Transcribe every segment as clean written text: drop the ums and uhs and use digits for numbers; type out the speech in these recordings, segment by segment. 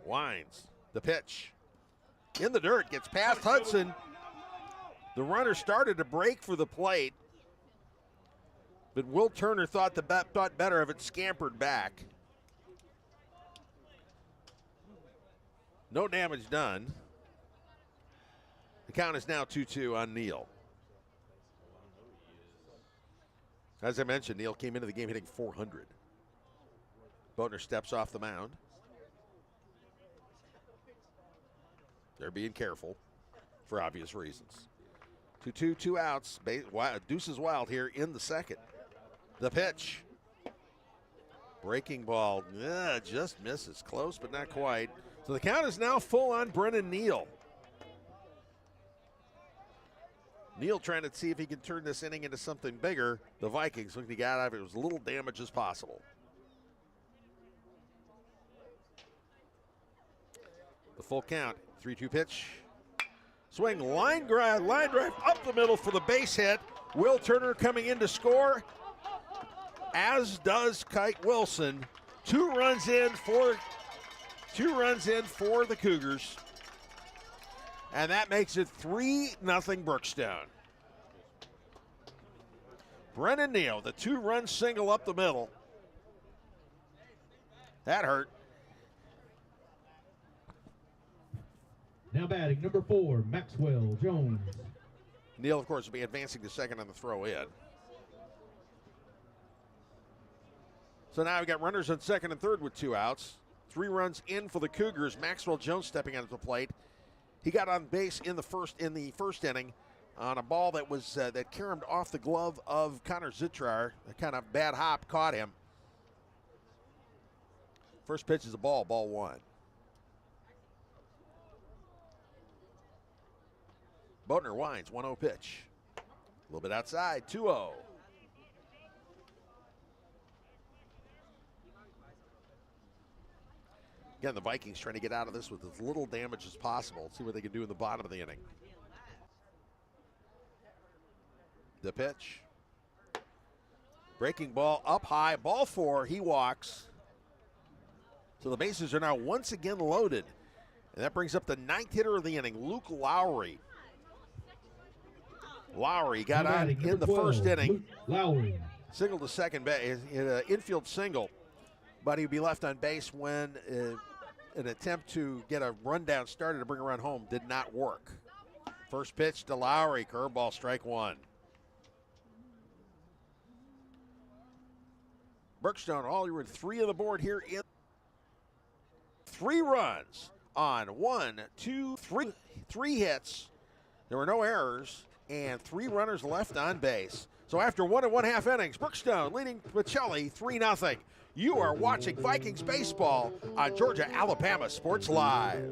Winds. The pitch. In the dirt. Gets past Hudson. The runner started to break for the plate. But Will Turner thought better of it, scampered back. No damage done. The count is now 2-2 on Neal. As I mentioned, Neal came into the game hitting .400. Boatner steps off the mound. They're being careful for obvious reasons. 2-2, 2 outs. Deuce is wild here in the second. The pitch. Breaking ball. Just misses. Close, but not quite. So the count is now full on Brennan Neal. Neal trying to see if he can turn this inning into something bigger. The Vikings looking to get out of it with as little damage as possible. The full count. 3-2 pitch. Swing, line drive up the middle for the base hit. Will Turner coming in to score, as does Kite Wilson. Two runs in for the Cougars. And that makes it 3-0 Brookstone. Brennan Neal, the 2-run single up the middle. That hurt. Now batting, number 4, Maxwell Jones. Neal, of course, will be advancing to second on the throw in. So now we've got runners on second and third with 2 outs. 3 runs in for the Cougars. Maxwell Jones stepping onto the plate. He got on base in the first inning on a ball that was that caromed off the glove of Connor Zitrar. A kind of bad hop caught him. First pitch is a ball 1. Boatner winds, 1-0 pitch. A little bit outside, 2-0. Again, the Vikings trying to get out of this with as little damage as possible. See what they can do in the bottom of the inning. The pitch. Breaking ball up high, ball 4, he walks. So the bases are now once again loaded. And that brings up the 9th hitter of the inning, Luke Lowry. Lowry got on in the first inning. Lowry. Single to second base, an infield single, but he'd be left on base when an attempt to get a rundown started to bring a run home did not work. First pitch to Lowry, curveball, strike 1. Brookstone all with 3 on the board here in 3 runs on 1, 2, 3 hits. There were no errors and 3 runners left on base. So after 1 1/2 innings, Brookstone leading Pacelli 3-0. You are watching Vikings baseball on Georgia Alabama Sports Live.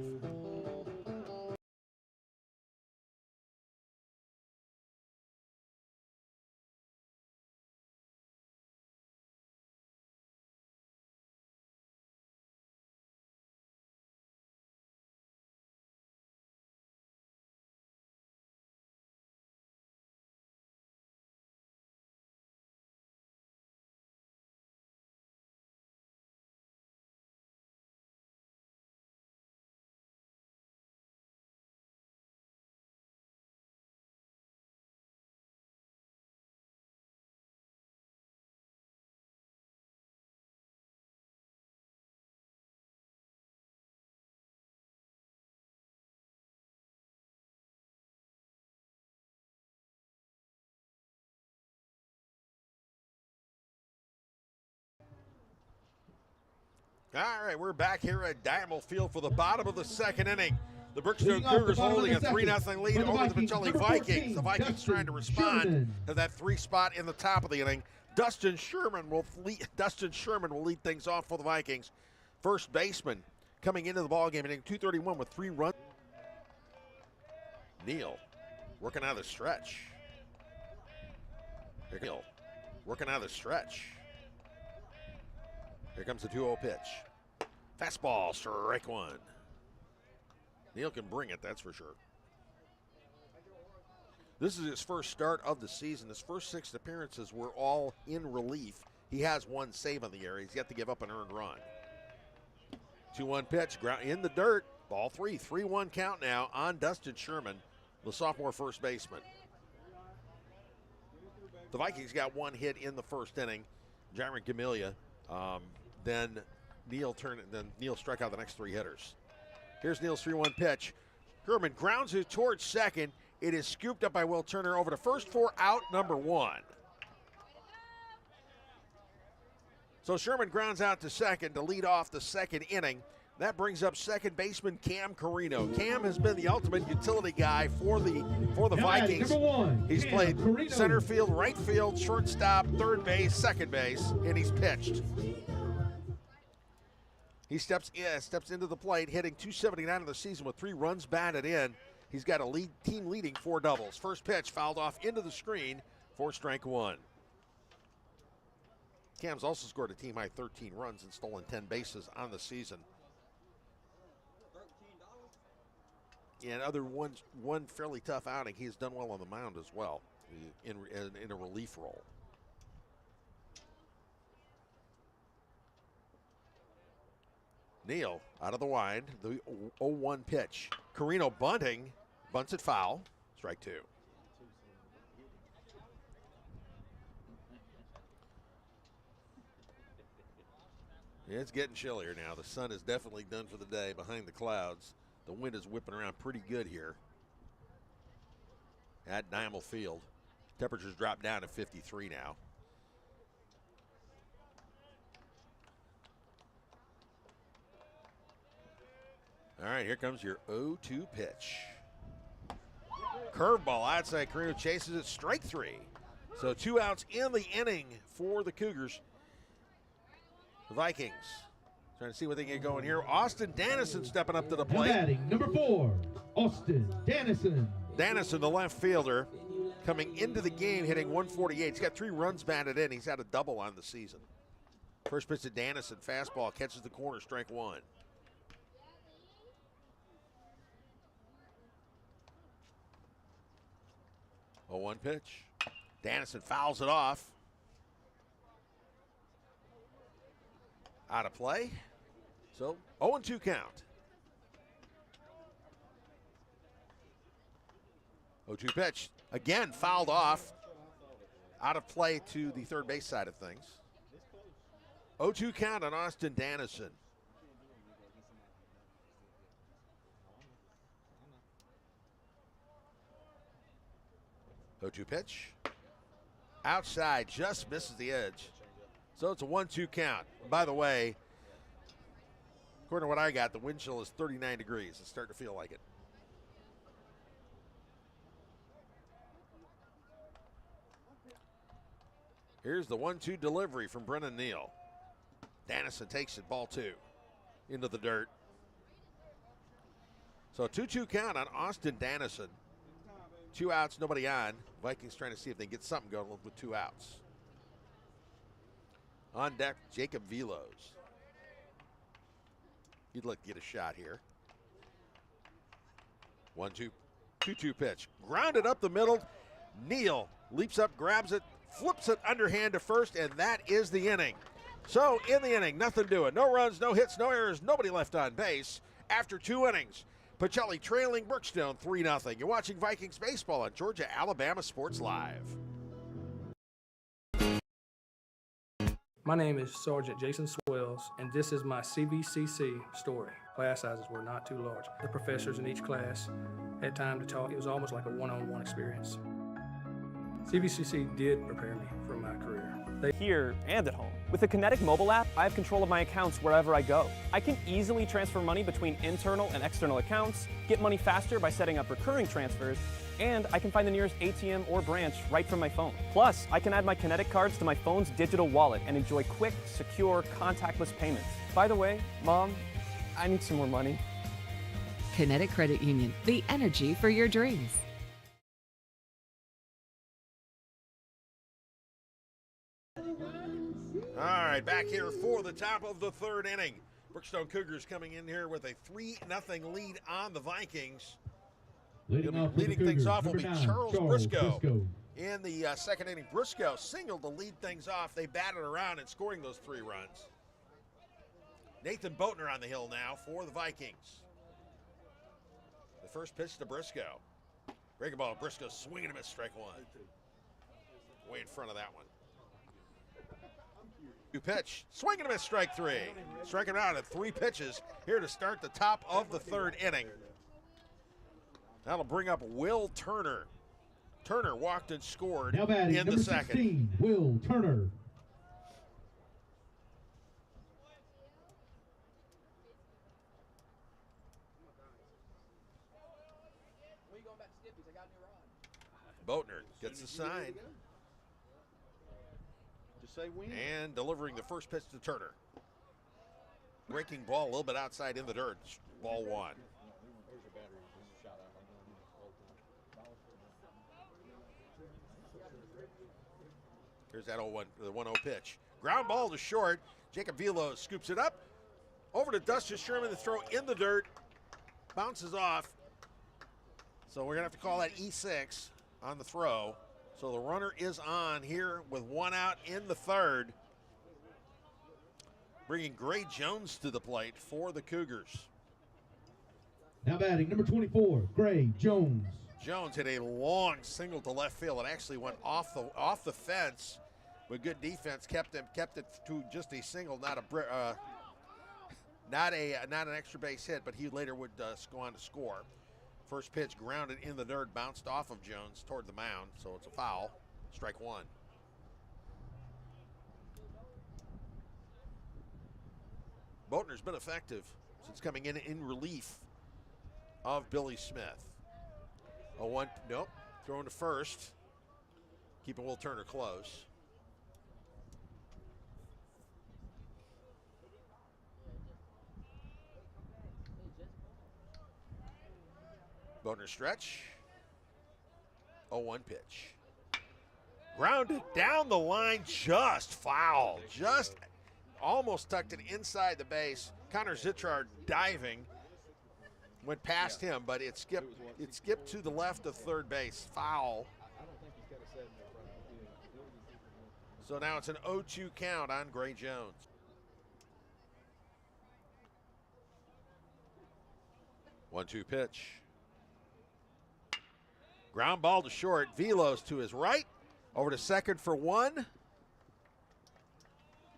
All right, we're back here at Diamond Field for the bottom of the second inning. The Brookstone Cougars holding a 3-0 lead over the Pacelli Vikings. The Vikings trying to respond to that 3 spot in the top of the inning. Dustin Sherman will lead things off for the Vikings. First baseman coming into the ballgame, inning 231 with 3 runs. Neal working out of the stretch. Neal working out of the stretch. Here comes the 2-0 pitch. Fastball, strike 1. Neal can bring it, that's for sure. This is his first start of the season. His first 6 appearances were all in relief. He has 1 save on the year. He's yet to give up an earned run. 2-1 pitch, ground in the dirt. Ball 3, 3-1 count now on Dustin Sherman, the sophomore first baseman. The Vikings got one hit in the first inning. Jaron Gamilia. Then Neal struck out the next 3 hitters. Here's Neal's 3-1 pitch. Herman grounds it towards second. It is scooped up by Will Turner over to first for out number 1. So Sherman grounds out to second to lead off the second inning. That brings up second baseman Cam Carino. Cam has been the ultimate utility guy for the Vikings. He's played center field, right field, shortstop, third base, second base, and he's pitched. He steps into the plate, hitting .279 of the season with 3 runs batted in. He's got a team leading 4 doubles. First pitch fouled off into the screen for strike 1. Cam's also scored a team high 13 runs and stolen 10 bases on the season. And other one fairly tough outing, he's done well on the mound as well in a relief role. Neal out of the wind, the 0-1 pitch. Carino bunting, bunts it foul, strike 2. Yeah, it's getting chillier now. The sun is definitely done for the day behind the clouds. The wind is whipping around pretty good here at Diamond Field. Temperatures drop down to 53 now. All right, here comes your 0-2 pitch. Curveball outside. Carino chases it, strike 3. So 2 outs in the inning for the Cougars. The Vikings trying to see what they can get going here. Austin Dannison stepping up to the plate. Batting number 4, Austin Dannison. Dannison, the left fielder, coming into the game hitting .148. He's got 3 runs batted in. He's had a double on the season. First pitch to Dannison, fastball, catches the corner, strike 1. A 1 pitch. Dannison fouls it off. Out of play. So 0-2 count. 0-2 pitch. Again, fouled off. Out of play to the third base side of things. 0-2 count on Austin Dannison. .2 pitch. Outside, just misses the edge. So it's a 1-2 count. By the way, according to what I got, the wind chill is 39 degrees. It's starting to feel like it. Here's the 1-2 delivery from Brennan Neal. Dannison takes it, ball 2, into the dirt. So a 2-2 count on Austin Dannison. 2 outs, nobody on. Vikings trying to see if they can get something going with 2 outs. On deck, Jacob Velos. He'd like to get a shot here. 1-2, 2-2 pitch. Grounded up the middle. Neal leaps up, grabs it, flips it underhand to first, and that is the inning. So in the inning, nothing doing. No runs, no hits, no errors, nobody left on base. After 2 innings, Pacelli trailing Brookstone 3-0. You're watching Vikings baseball on Georgia-Alabama Sports Live. My name is Sergeant Jason Swells, and this is my CVCC story. Class sizes were not too large. The professors in each class had time to talk. It was almost like a one-on-one experience. CVCC did prepare me for my career. Here and at home. With the Kinetic mobile app, I have control of my accounts wherever I go. I can easily transfer money between internal and external accounts, get money faster by setting up recurring transfers, and I can find the nearest ATM or branch right from my phone. Plus, I can add my Kinetic cards to my phone's digital wallet and enjoy quick, secure, contactless payments. By the way, Mom, I need some more money. Kinetic Credit Union, the energy for your dreams. All right, back here for the top of the 3rd inning. Brookstone Cougars coming in here with a 3-0 lead on the Vikings. Leading things off will be Charles Briscoe. In the 2nd inning, Briscoe singled to lead things off. They batted around and scoring those 3 runs. Nathan Boatner on the hill now for the Vikings. The first pitch to Briscoe. Breaking ball, Briscoe swinging him at strike one. Way in front of that one. Two pitch, swinging him at strike three. Striking out at 3 pitches here to start the top of the 3rd inning. That'll bring up Will Turner. Turner walked and scored Now batting, in the number 2nd. 16, Will Turner. Boatner gets the sign. Just say win. And delivering the first pitch to Turner. Breaking ball a little bit outside in the dirt. Ball 1. Here's that 0-1, the 1-0 pitch. Ground ball to short. Jacob Velo scoops it up. Over to Dustin Sherman, the throw in the dirt. Bounces off. So we're going to have to call that E6 on the throw. So the runner is on here with 1 out in the 3rd. Bringing Gray Jones to the plate for the Cougars. Now batting, number 24, Gray Jones. Jones hit a long single to left field. It actually went off the fence, but good defense kept it to just a single, not an extra base hit. But he later would go on to score. First pitch grounded in the dirt, bounced off of Jones toward the mound, so it's a foul. Strike 1. Boatner's been effective since coming in relief of Billy Smith. 0-1, nope, throwing to first. Keeping Will Turner close. Boatner stretch. 0-1 pitch. Grounded down the line, just foul. Just almost tucked it inside the base. Connor Zitrard diving. Went past him, but it skipped to the left of third base. Foul. So now it's an 0-2 count on Gray Jones. One-two pitch. Ground ball to short. Velos to his right. Over to second for 1.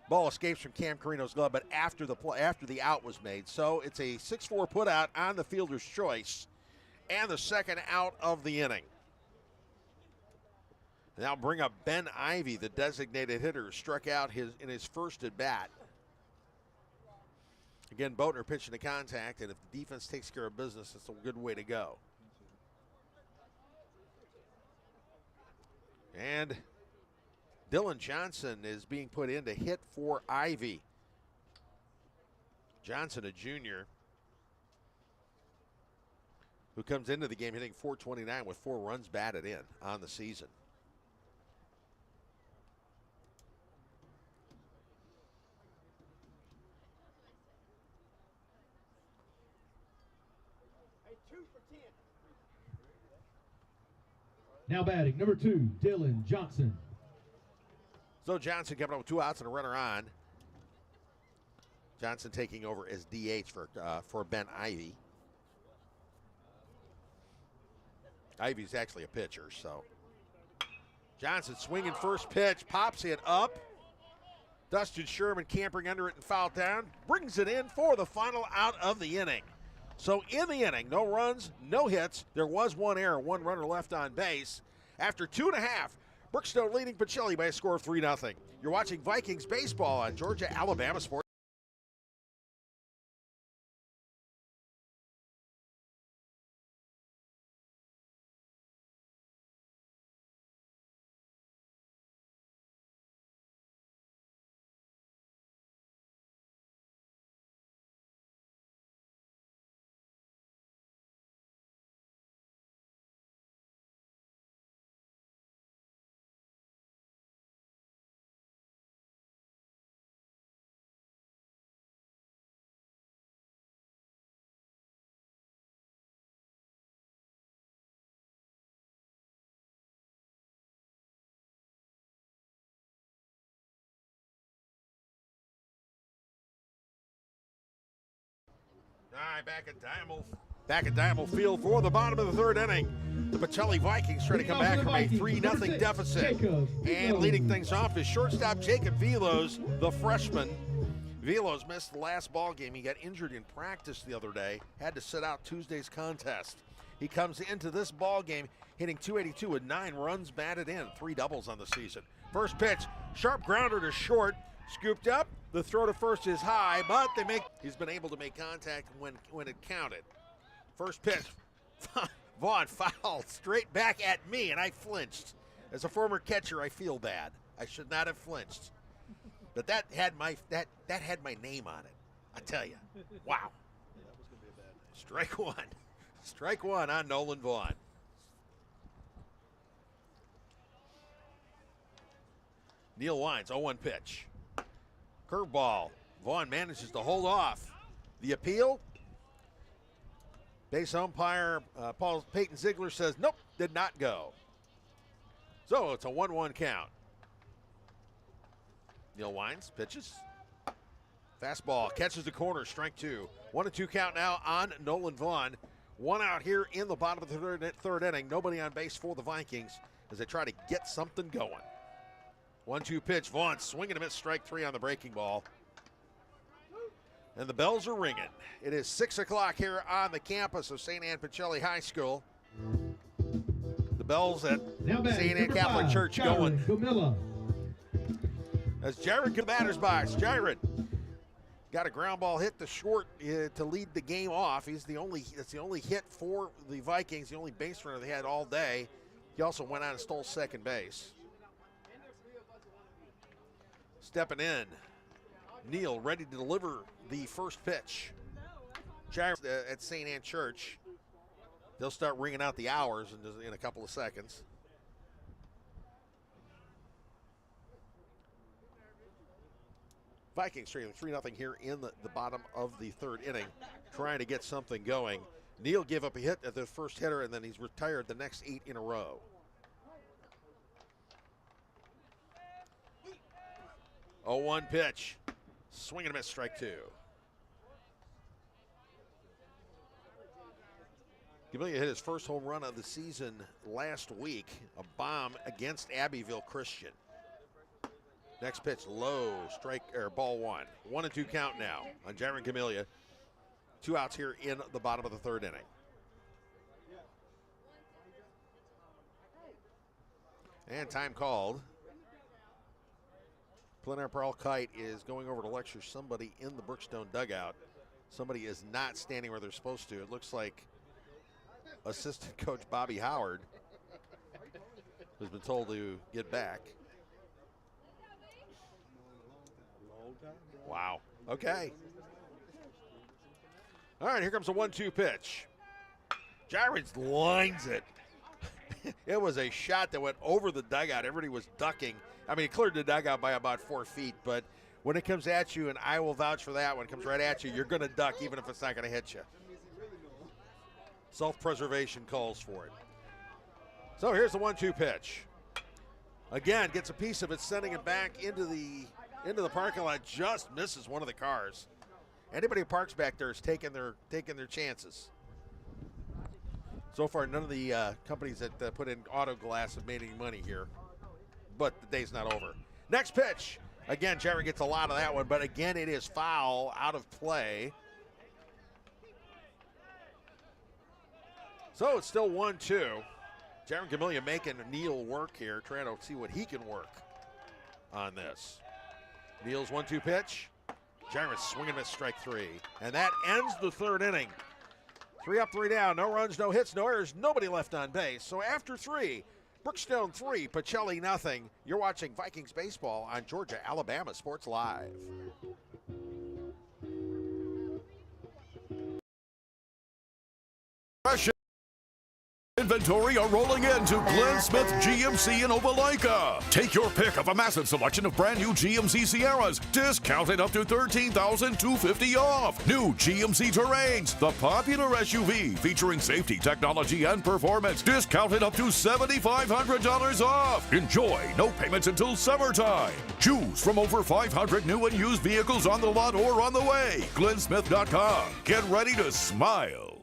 Ball escapes from Cam Carino's glove, but after the out was made. So it's a 6-4 put out on the fielder's choice, and the second out of the inning. Now bring up Ben Ivy, the designated hitter, who struck out in his first at bat. Again, Boatner pitching to contact, and if the defense takes care of business, it's a good way to go. And Dylan Johnson is being put in to hit for Ivy. Johnson, a junior, who comes into the game hitting .429 with 4 runs batted in on the season. Now batting, number 2, Dylan Johnson. So Johnson coming up with 2 outs and a runner on. Johnson taking over as DH for Ben Ivy. Ivy's actually a pitcher, so. Johnson swinging first pitch, pops it up. Dustin Sherman campering under it and fouled down. Brings it in for the final out of the inning. So in the inning, no runs, no hits. There was 1 error, 1 runner left on base. After 2.5, Brookstone leading Pacelli by a score of 3-0. You're watching Vikings baseball on Georgia-Alabama Sports. right, back at Diamond Field for the bottom of the third inning. The Pacelli Vikings try to come back from a 3-0 deficit. And leading things off is shortstop Jacob Velos, the freshman. Velos missed the last ball game. He got injured in practice the other day, had to sit out Tuesday's contest. He comes into this ball game hitting .282 with 9 runs batted in, 3 doubles on the season. First pitch, sharp grounder to short, scooped up. The throw to first is high, but he's been able to make contact when it counted. First pitch, Vaughn fouled straight back at me, and I flinched. As a former catcher, I feel bad. I should not have flinched. But that had my name on it. I tell you, wow. Strike one. Strike one on Nolan Vaughn. Neil Wines, 0-1 pitch. Curveball. Vaughn manages to hold off. The appeal. Base umpire Peyton Ziegler says, nope, did not go. So it's a 1-1 count. Neil Wines pitches. Fastball catches the corner, strike 2. 1-2 count now on Nolan Vaughn. 1 out here in the bottom of the third inning. Nobody on base for the Vikings as they try to get something going. 1-2 pitch. Vaughn swinging a miss, strike 3 on the breaking ball. And the bells are ringing. It is 6 o'clock here on the campus of St. Anne Pacelli High School. The bells at St. Anne Catholic Church going. As Jared to the batter's box. Jared got a ground ball hit to short to lead the game off. That's the only hit for the Vikings, the only base runner they had all day. He also went out and stole second base. Stepping in, Neal ready to deliver the first pitch. Jared at St. Anne Church. They'll start ringing out the hours in a couple of seconds. Vikings trailing 3-0 here in the bottom of the third inning, trying to get something going. Neal gave up a hit at the first hitter, and then he's retired the next 8 in a row. Oh, 1 pitch. Swing and a miss, strike 2. Gavilia hit his first home run of the season last week, a bomb against Abbeville Christian. Next pitch, low, strike, or ball 1. 1-2 count now on Jaron Camellia. 2 outs here in the bottom of the third inning. And time called. Plenaire Pearl Kite is going over to lecture somebody in the Brookstone dugout. Somebody is not standing where they're supposed to. It looks like assistant coach Bobby Howard has been told to get back. Wow. Okay. All right, here comes a 1-2 pitch. Jared lines it. It was a shot that went over the dugout. Everybody was ducking. I mean, it cleared the dugout by about 4 feet, but when it comes at you, and I will vouch for that, when it comes right at you, you're going to duck even if it's not going to hit you. Self-preservation calls for it. So here's the 1-2 pitch. Again, gets a piece of it, sending it back into the parking lot, just misses one of the cars. Anybody who parks back there is taking their chances. So far, none of the companies that put in auto glass have made any money here, but the day's not over. Next pitch. Again, Jerry gets a lot of that one, but again, it is foul, out of play. So it's still 1-2. Jaron Camellia making Neal work here, trying to see what he can work on this. Neal's 1-2 pitch. Jaron swinging at strike 3. And that ends the third inning. 3 up, 3 down. No runs, no hits, no errors, nobody left on base. So after 3, Brookstone 3, Pacelli nothing. You're watching Vikings baseball on Georgia Alabama Sports Live. Inventory are rolling into Glenn Smith GMC in Opelika. Take your pick of a massive selection of brand new GMC Sierras, discounted up to $13,250 off. New GMC Terrains, the popular SUV featuring safety, technology, and performance, discounted up to $7,500 off. Enjoy no payments until summertime. Choose from over 500 new and used vehicles on the lot or on the way. GlennSmith.com. Get ready to smile.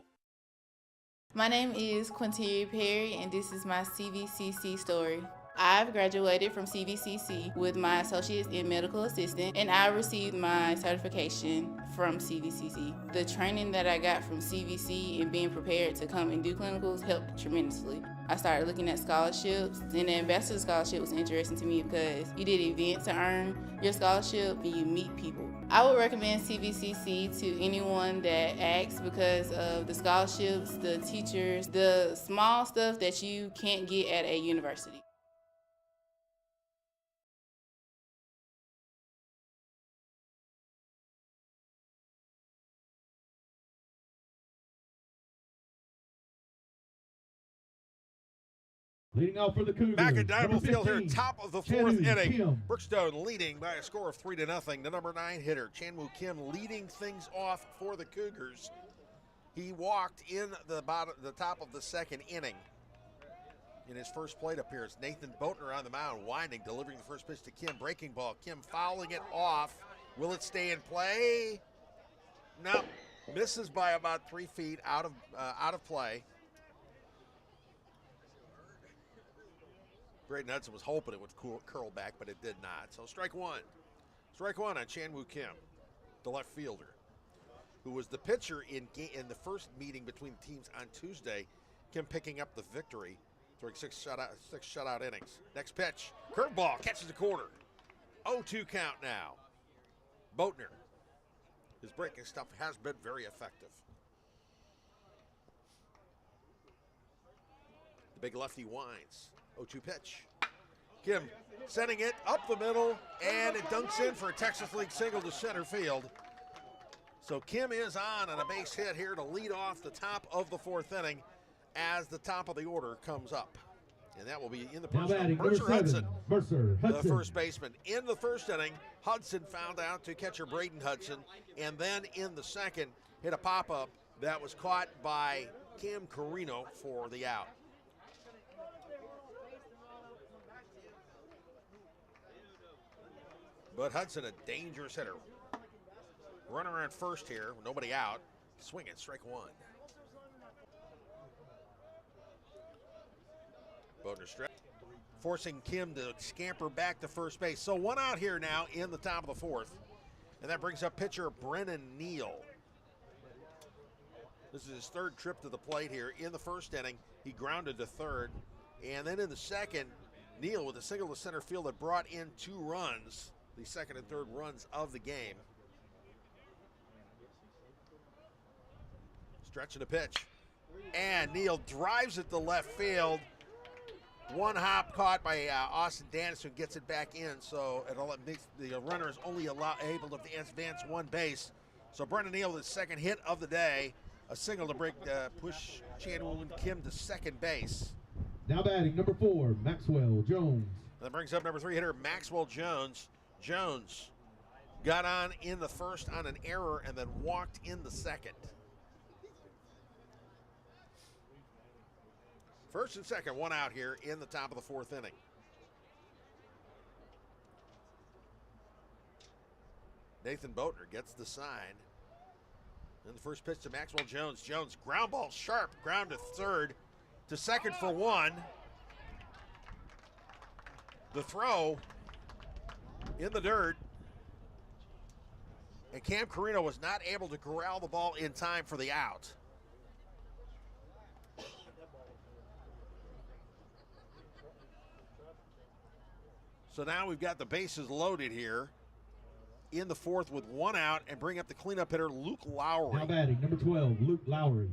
My name is Quinteria Perry, and this is my CVCC story. I've graduated from CVCC with my associates in medical assistant, and I received my certification from CVCC. The training that I got from CVC and being prepared to come and do clinicals helped tremendously. I started looking at scholarships, and the ambassador scholarship was interesting to me because you did events to earn your scholarship and you meet people. I would recommend CVCC to anyone that asks because of the scholarships, the teachers, the small stuff that you can't get at a university. Leading off for the Cougars. Back at Diamond number Field here, 15, top of the Chanwoo fourth inning. Kim. Brookstone leading by a score of 3-0. The number 9 hitter, Chanwoo Kim, leading things off for the Cougars. He walked in the top of the second inning. In his first plate appearance, Nathan Boatner on the mound, winding, delivering the first pitch to Kim. Breaking ball, Kim fouling it off. Will it stay in play? No, misses by about 3 feet out of play. Braden Hudson was hoping it would curl back, but it did not. So strike one. Strike one on Chanwoo Kim, the left fielder, who was the pitcher in the first meeting between the teams on Tuesday. Kim picking up the victory, throwing six shutout innings. Next pitch, curveball, catches the corner. 0-2 count now. Boatner, his breaking stuff has been very effective. The big lefty winds. 0-2 pitch. Kim sending it up the middle, and it dunks in for a Texas League single to center field. So Kim is on a base hit here to lead off the top of the fourth inning as the top of the order comes up. And that will be in the person of Mercer Hudson, the first baseman. In the first inning, Hudson fouled out to catcher Braden Hudson, and then in the second, hit a pop-up that was caught by Cam Carino for the out. But Hudson, a dangerous hitter. Runner on first here, nobody out. Swinging, strike one. Boatner stretch, forcing Kim to scamper back to first base. So one out here now in the top of the fourth. And that brings up pitcher Brennan Neal. This is his third trip to the plate here. In the first inning, he grounded to third. And then in the second, Neal with a single to center field that brought in 2 runs. The second and third runs of the game. Stretching the pitch. And Neal drives it to left field. One hop caught by Austin Dennis, who gets it back in. So it makes the runner is only able to advance one base. So Brendan Neal, the second hit of the day. A single to push Chanwoo Kim to second base. Now batting number 4, Maxwell Jones. That brings up number 3 hitter Maxwell Jones. Jones got on in the first on an error and then walked in the second. First and second, one out here in the top of the fourth inning. Nathan Boatner gets the sign. Then the first pitch to Maxwell Jones. Jones, ground ball sharp, ground to third, to second for one. The throw in the dirt, and Cam Carino was not able to corral the ball in time for the out. So now we've got the bases loaded here in the fourth with one out, and bring up the cleanup hitter Luke Lowry. Now batting number 12, Luke Lowry.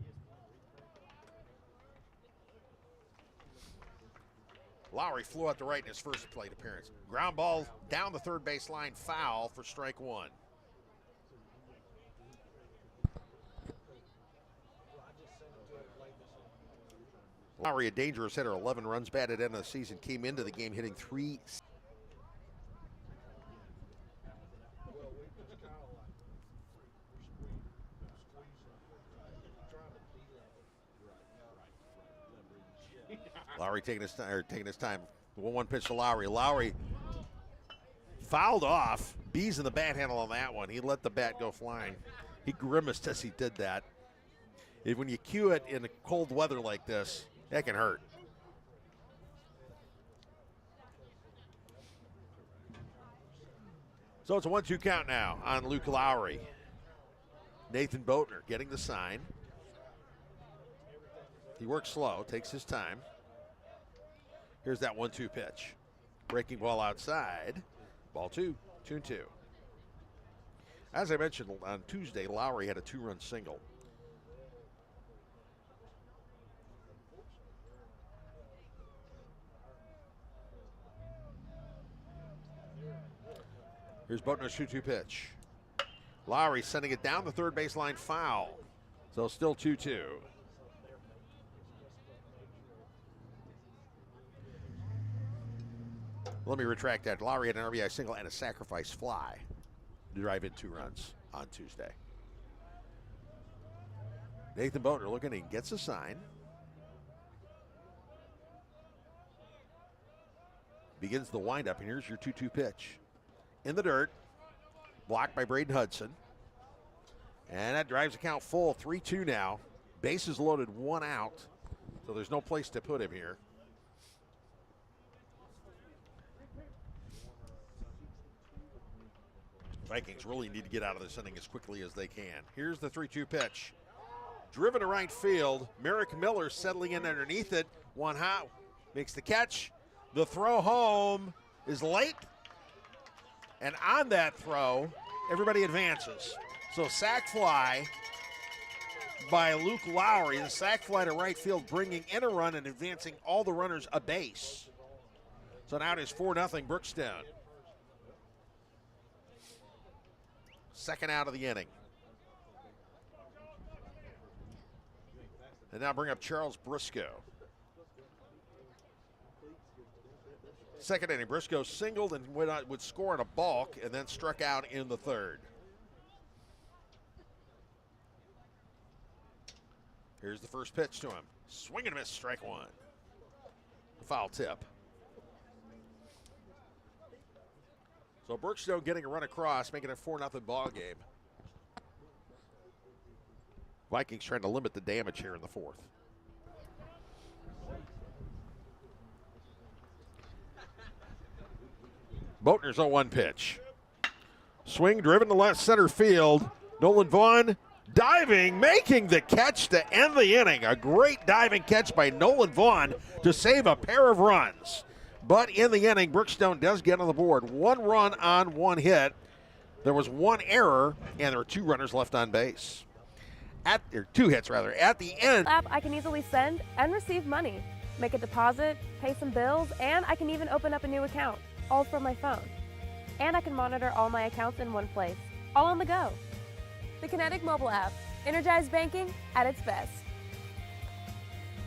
Lowry flew out to right in his first plate appearance. Ground ball down the third base line, foul for strike one. Lowry, a dangerous hitter, 11 runs batted end of the season, came into the game hitting 3. Lowry taking his time. 1-1 pitch to Lowry. Lowry fouled off. Bees in the bat handle on that one. He let the bat go flying. He grimaced as he did that. When you cue it in cold weather like this, that can hurt. So it's a 1-2 count now on Luke Lowry. Nathan Boatner getting the sign. He works slow, takes his time. Here's that 1-2 pitch. Breaking ball outside. Ball 2, 2-2. As I mentioned on Tuesday, Lowry had a 2-run single. Here's Boatner's 2-2 pitch. Lowry sending it down the third baseline, foul. So still 2-2. Let me retract that. Lowry had an RBI single and a sacrifice fly to drive in 2 runs on Tuesday. Nathan Boatner looking and gets a sign. Begins the windup, and here's your 2-2 pitch. In the dirt, blocked by Braden Hudson. And that drives the count full, 3-2 now. Bases loaded, 1 out, so there's no place to put him here. Vikings really need to get out of this inning as quickly as they can. Here's the 3-2 pitch. Driven to right field. Merrick Miller settling in underneath it. One hot, makes the catch. The throw home is late. And on that throw, everybody advances. So sac fly by Luke Lowry. The sac fly to right field, bringing in a run and advancing all the runners a base. So now it is 4-0 Brookstone. Second out of the inning. And now bring up Charles Briscoe. Second inning, Briscoe singled and would score in a balk and then struck out in the third. Here's the first pitch to him. Swing and a miss, strike 1. Foul tip. So Brookstone getting a run across, making it a 4-0 ball game. Vikings trying to limit the damage here in the 4th. Boatner's 0-1 pitch. Swing driven to left center field. Nolan Vaughn diving, making the catch to end the inning. A great diving catch by Nolan Vaughn to save a pair of runs. But in the inning, Brookstone does get on the board. 1 run on 1 hit. There was 1 error, and there were 2 runners left on base. 2 hits, rather. At the end, app, I can easily send and receive money, make a deposit, pay some bills, and I can even open up a new account, all from my phone. And I can monitor all my accounts in one place, all on the go. The Kinetic mobile app, energized banking at its best.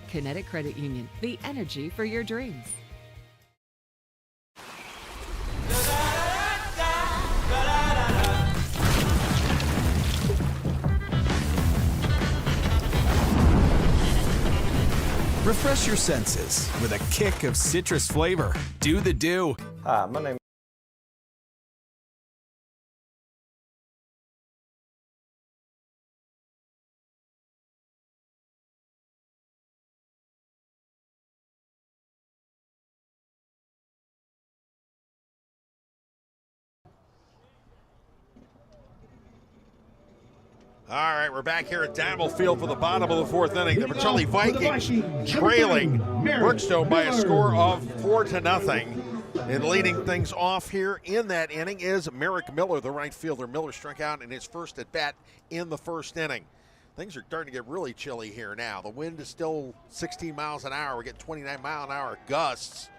Kinetic Credit Union, the energy for your dreams. Refresh your senses with a kick of citrus flavor. Do the do. Hi, my name all right, we're back here at Diamond Field for the bottom of the 4th inning. The Pacelli Vikings trailing Brookstone by a score of 4-0. And leading things off here in that inning is Merrick Miller, the right fielder. Miller struck out in his first at bat in the 1st inning. Things are starting to get really chilly here now. The wind is still 16 miles an hour. We get 29-mile-an-hour gusts.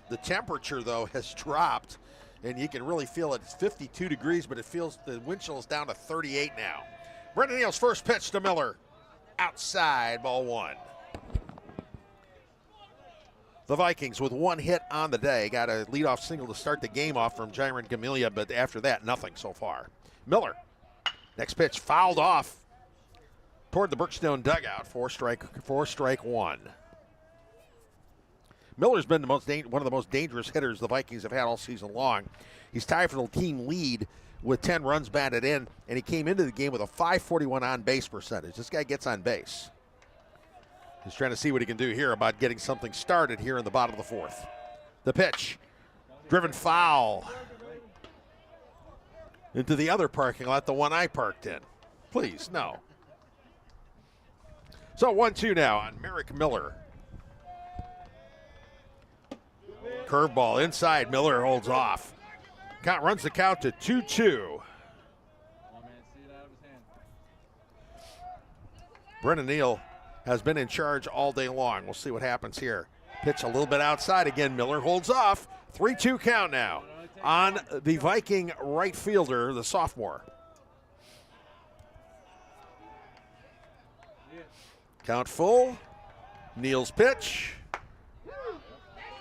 The temperature, though, has dropped, and you can really feel it. It's 52 degrees, but it feels the wind chill is down to 38 now. Brendan Neal's first pitch to Miller. Outside, ball 1. The Vikings with one hit on the day. Got a leadoff single to start the game off from Jairon Gamilia, but after that, nothing so far. Miller, next pitch fouled off toward the Brookstone dugout. Four strike one. Miller's been one of the most dangerous hitters the Vikings have had all season long. He's tied for the team lead with 10 runs batted in, and he came into the game with a .541 on-base percentage. This guy gets on base. He's trying to see what he can do here about getting something started here in the bottom of the fourth. The pitch, driven foul into the other parking lot, the one I parked in. Please, no. So 1-2 now on Merrick Miller. Curveball inside, Miller holds off. Runs the count to 2-2. Brennan Neal has been in charge all day long. We'll see what happens here. Pitch a little bit outside again. Miller holds off. 3-2 count now on the Viking right fielder, the sophomore. Count full. Neal's pitch.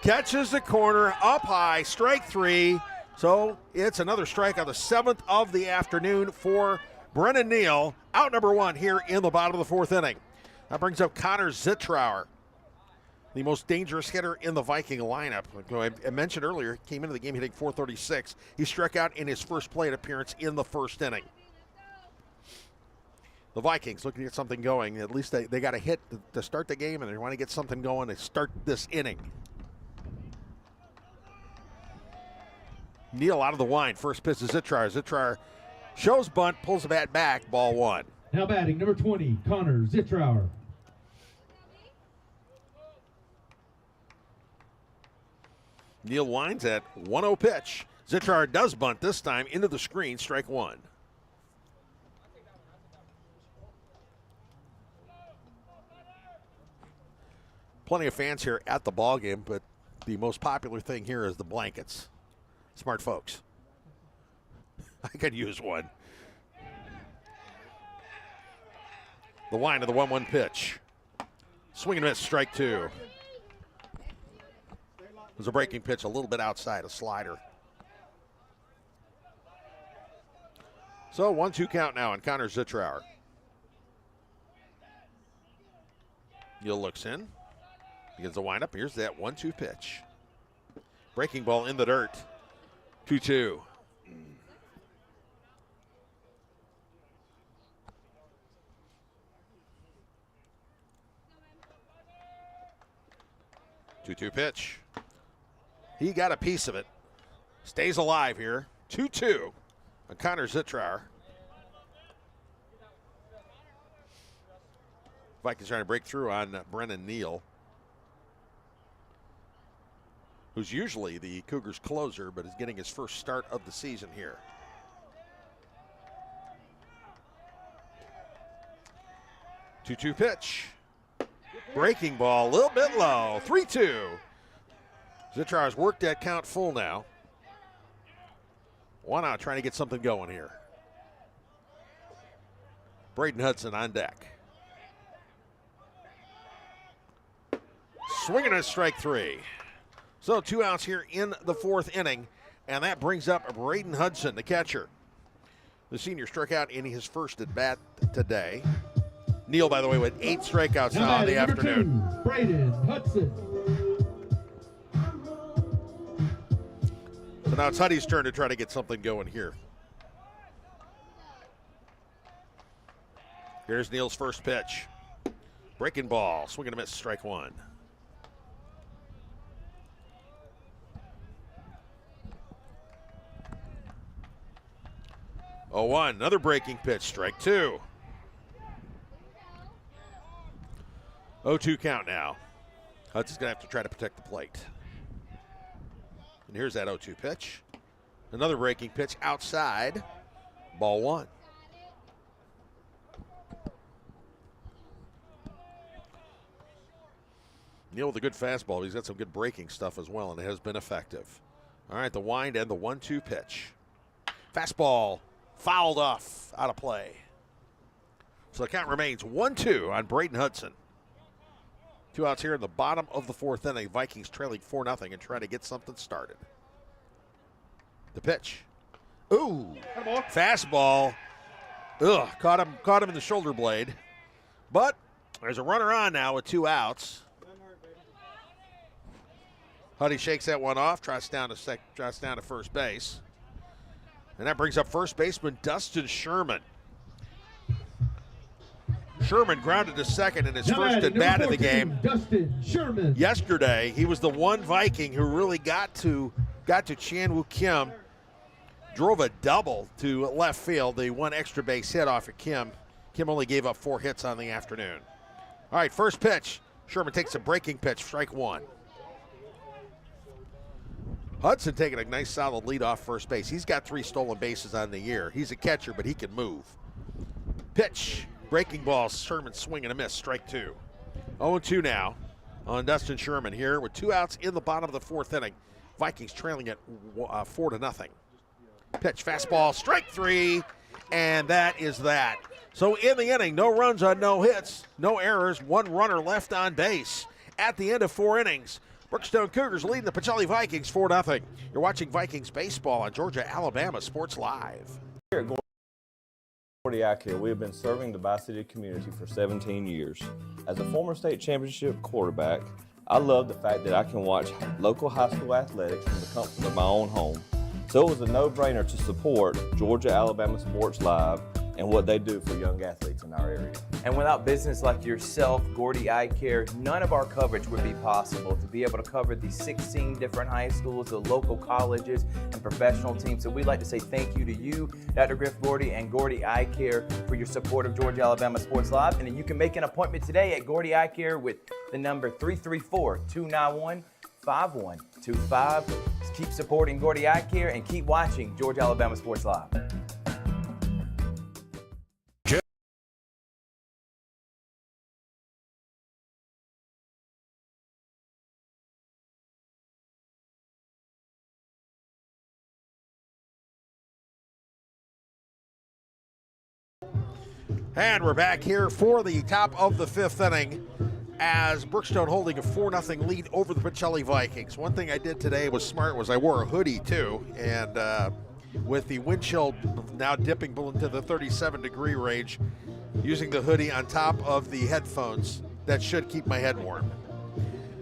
Catches the corner up high. Strike three. So it's another strike on the 7th of the afternoon for Brennan Neal. Out number one here in the bottom of the fourth inning. That brings up Connor Zitrauer, the most dangerous hitter in the Viking lineup. I mentioned earlier, came into the game hitting .436. He struck out in his first plate appearance in the first inning. The Vikings looking to get something going. At least they got a hit to start the game, and they want to get something going to start this inning. Neal out of the wind. First pitch to Zitrauer. Zitrauer shows bunt, pulls the bat back, ball one. Now batting number 20, Connor Zitrauer. Neal winds at 1-0 pitch. Zitrauer does bunt this time into the screen, strike one. Plenty of fans here at the ball game, but the most popular thing here is the blankets. Smart folks. I could use one. The wind of the 1-1 pitch. Swing and miss, strike two. It was a breaking pitch a little bit outside, a slider. So 1-2 count now on Connor Zitrauer. Neal looks in. Begins the windup. Here's that 1-2 pitch. Breaking ball in the dirt. 2-2. Two-two pitch. He got a piece of it. Stays alive here. 2-2 on Connor Zitrauer. Vikings trying to break through on Brennan Neal, who's usually the Cougars' closer, but is getting his first start of the season here. Two-two pitch. Breaking ball, a little bit low. 3-2. Zitrauer's worked that count full now. One out, trying to get something going here. Braden Hudson on deck. Swinging a strike three. So 2 outs here in the fourth inning, and that brings up Braden Hudson, the catcher. The senior struck out in his first at bat today. Neal, by the way, with 8 strikeouts now in the afternoon. 2, Braden Hudson. So now it's Huddy's turn to try to get something going here. Here's Neal's first pitch. Breaking ball, swing and a miss, strike one. Oh, 1, another breaking pitch, strike two. 0-2 count now. Hudson's going to have to try to protect the plate. And here's that 0-2 pitch. Another breaking pitch outside. Ball one. Neal with a good fastball. He's got some good breaking stuff as well, and it has been effective. All right, the wind and the 1-2 pitch. Fastball fouled off, out of play. So the count remains 1-2 on Braden Hudson. 2 outs here in the bottom of the 4th inning. Vikings trailing 4-0 and trying to get something started. The pitch. Ooh, fastball. Ugh, caught him in the shoulder blade. But there's a runner on now with 2 outs. Huddy shakes that one off, trots down to first base. And that brings up first baseman Dustin Sherman. Sherman grounded to second in his first at bat of the game. Dustin Sherman. Yesterday, he was the one Viking who really got to Chan-Woo Kim. Drove a double to left field, the one extra base hit off of Kim. Kim only gave up 4 hits on the afternoon. All right, first pitch. Sherman takes a breaking pitch, strike 1. Hudson taking a nice solid lead off first base. He's got 3 stolen bases on the year. He's a catcher, but he can move. Pitch, breaking ball, Sherman swing and a miss, strike 2. 0-2 now on Dustin Sherman here with 2 outs in the bottom of the 4th inning. Vikings trailing at 4-0. Pitch, fastball, strike 3, and that is that. So in the inning, no runs on no hits, no errors, 1 runner left on base. At the end of 4 innings, Brookstone Cougars leading the Pacelli Vikings 4-0. You're watching Vikings baseball on Georgia Alabama Sports Live. Here at Gordy Eye Care, we have been serving the Bi-City community for 17 years. As a former state championship quarterback, I love the fact that I can watch local high school athletics from the comfort of my own home. So it was a no-brainer to support Georgia Alabama Sports Live and what they do for young athletes in our area. And without business like yourself, Gordy Eye Care, none of our coverage would be possible. To be able to cover the 16 different high schools, the local colleges, and professional teams. So we'd like to say thank you to you, Dr. Griff Gordy, and Gordy Eye Care for your support of Georgia Alabama Sports Live. And then you can make an appointment today at Gordy Eye Care with the number 334-291-5125. Keep supporting Gordy Eye Care and keep watching Georgia Alabama Sports Live. And we're back here for the top of the 5th inning as Brookstone holding a 4-0 lead over the Pacelli Vikings. One thing I did today was smart was I wore a hoodie too, and with the wind chill now dipping into the 37-degree range, using the hoodie on top of the headphones, that should keep my head warm.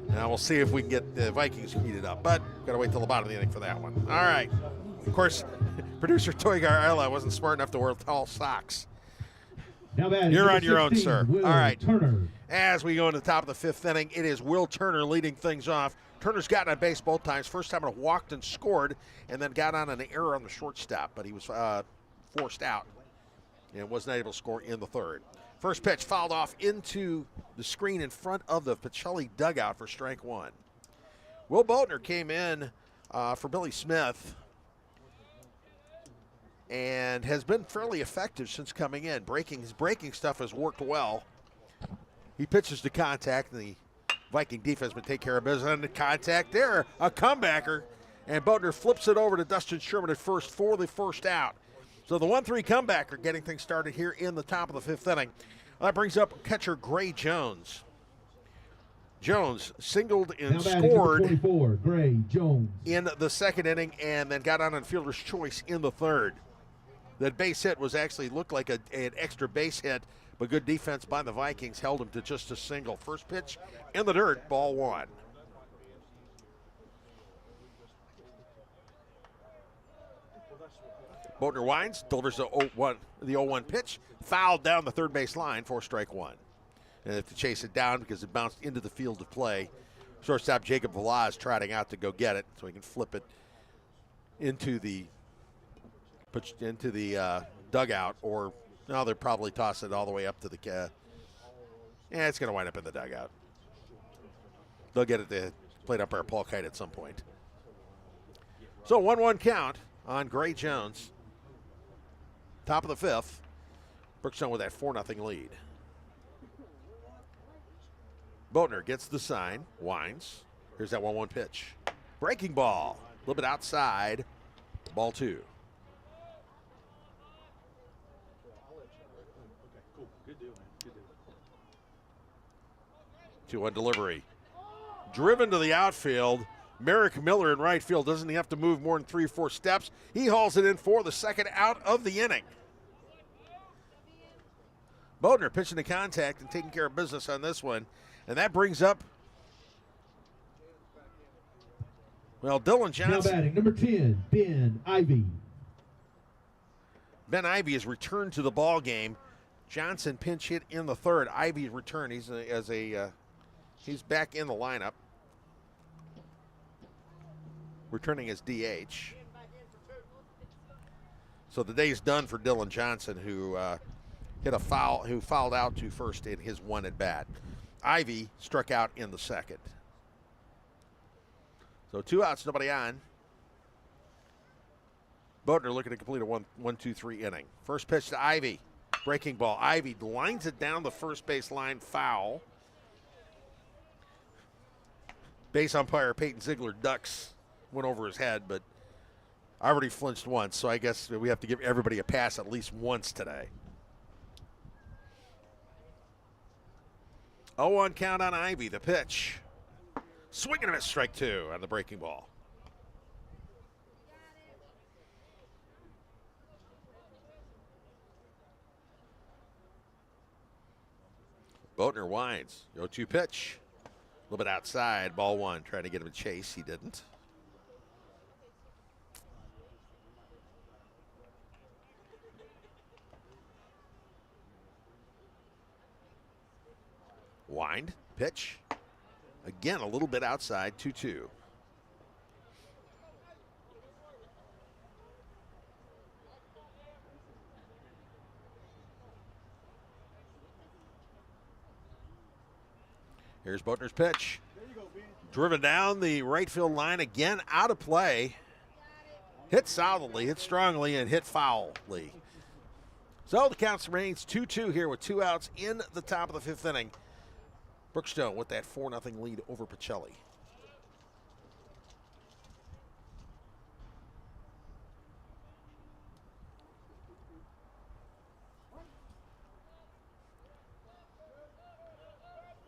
Now we'll see if we can get the Vikings heated up, but gotta wait till the bottom of the inning for that one. All right. Of course, producer Toygar Ayla wasn't smart enough to wear tall socks. You're on your own, sir. Will All right. Turner. As we go into the top of the 5th inning, it is Will Turner leading things off. Turner's gotten on base both times. First time it walked and scored, and then got on an error on the shortstop, but he was forced out and was not able to score in the 3rd. First pitch fouled off into the screen in front of the Pacelli dugout for strike 1. Will Boatner came in for Billy Smith and has been fairly effective since coming in. His breaking stuff has worked well. He pitches to contact, and the Viking defense would take care of business. And the contact there, a comebacker, and Boatner flips it over to Dustin Sherman at first for the first out. So the 1-3 comebacker getting things started here in the top of the 5th inning. That brings up catcher Gray Jones. Jones singled and scored 24, Gray Jones. in the 2nd inning, and then got on fielder's choice in the 3rd. That base hit was actually looked like an extra base hit, but good defense by the Vikings held him to just a single. First pitch in the dirt, ball 1. Boatner winds, delivers the 0-1 pitch, fouled down the 3rd base line for strike 1. And they have to chase it down because it bounced into the field of play. Shortstop Jacob Velaz trotting out to go get it so he can flip it into the dugout, or no, they'll probably toss it all the way up to the it's going to wind up in the dugout. They'll get it to plate umpire Paul Kite at some point. So 1-1 count on Gray Jones. Top of the 5th. Brookstone with that 4-0 lead. Boatner gets the sign, winds. Here's that 1-1 pitch. Breaking ball, a little bit outside, ball 2. 2-1 delivery. Driven to the outfield. Merrick Miller in right field doesn't have to move more than 3 or 4 steps. He hauls it in for the second out of the inning. Bodner pitching to contact and taking care of business on this one. And that brings up, well, Dylan Johnson. Now batting, number 10, Ben Ivy. Ben Ivy has returned to the ball game. Johnson pinch hit in the third. Ivy's return. He's back in the lineup, returning as DH. So the day's done for Dylan Johnson, who fouled out to first in his one at bat. Ivy struck out in the second. So 2 outs, nobody on. Bodner looking to complete a 1-2-3 inning. First pitch to Ivy. Breaking ball. Ivy lines it down the first base line, foul. Base umpire Peyton Ziegler ducks, went over his head, but I already flinched once, so I guess we have to give everybody a pass at least once today. 0-1 count on Ivy. The pitch. Swing and a miss, strike 2 on the breaking ball. Bodner winds. 0-2 pitch. A little bit outside. Ball 1. Trying to get him a chase. He didn't. Wind. Pitch. Again, a little bit outside. 2-2. Here's Bodner's pitch. Driven down the right field line, again out of play. Hit solidly, hit strongly, and hit foully. So the count remains 2-2 here with 2 outs in the top of the 5th inning. Brookstone with that 4-0 lead over Pacelli.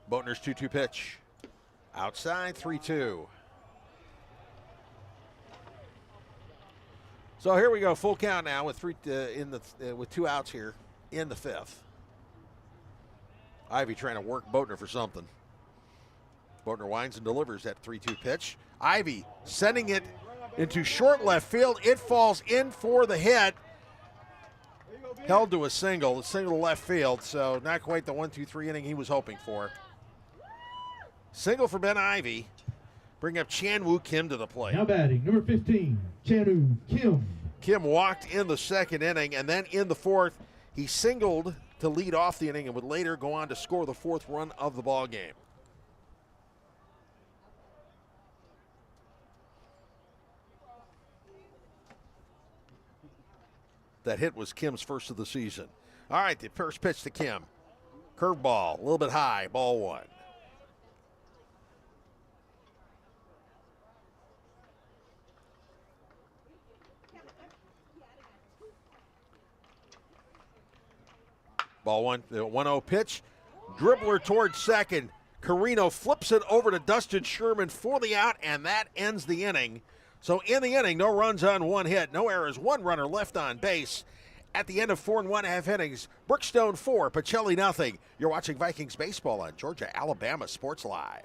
Bodner's 2-2 pitch. Outside, 3-2. So here we go, full count now with with 2 outs here in the 5th. Ivy trying to work Bodner for something. Bodner winds and delivers that 3-2 pitch. Ivy sending it into short left field. It falls in for the hit. Held to a single to left field, so not quite the 1-2-3 inning he was hoping for. Single for Ben Ivy. Bring up Chan-Woo Kim to the plate. Now batting, number 15, Chan-Woo Kim. Kim walked in the 2nd inning, and then in the 4th, he singled to lead off the inning and would later go on to score the 4th run of the ball game. That hit was Kim's first of the season. All right, the first pitch to Kim. Curveball, a little bit high, ball 1. Ball 1, the 1-0 pitch. Dribbler towards second. Carino flips it over to Dustin Sherman for the out, and that ends the inning. So in the inning, no runs on 1 hit, no errors, 1 runner left on base. At the end of 4 1/2 innings, Brookstone 4, Pacelli nothing. You're watching Vikings baseball on Georgia, Alabama Sports Live.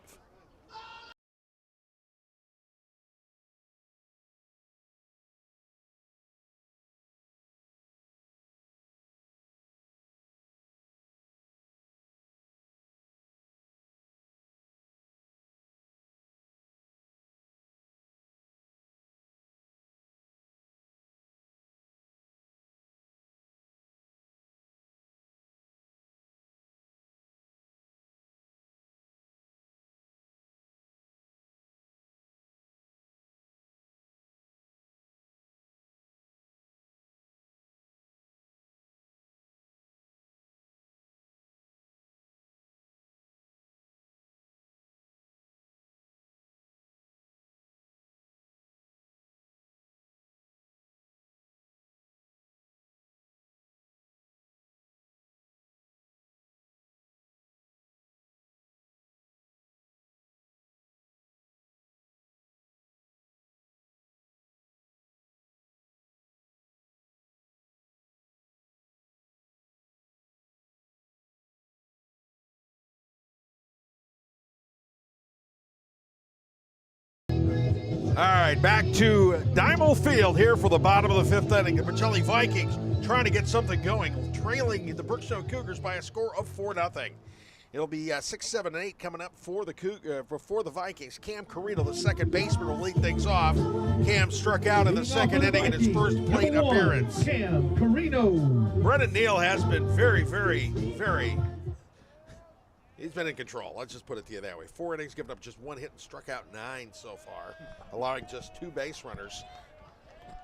All right, back to Dymel Field here for the bottom of the fifth inning. The Pacelli Vikings trying to get something going, trailing the Brookstone Cougars by a score of 4-0. It'll be 6, 7, and 8 coming up for the Vikings. Cam Carino, the second baseman, will lead things off. Cam struck out in the second inning in his first plate appearance. Cam Carino. Brennan Neal has been very, he's been in control. Let's just put it to you that way. 4 innings, given up just 1 hit and struck out 9 so far, allowing just 2 base runners.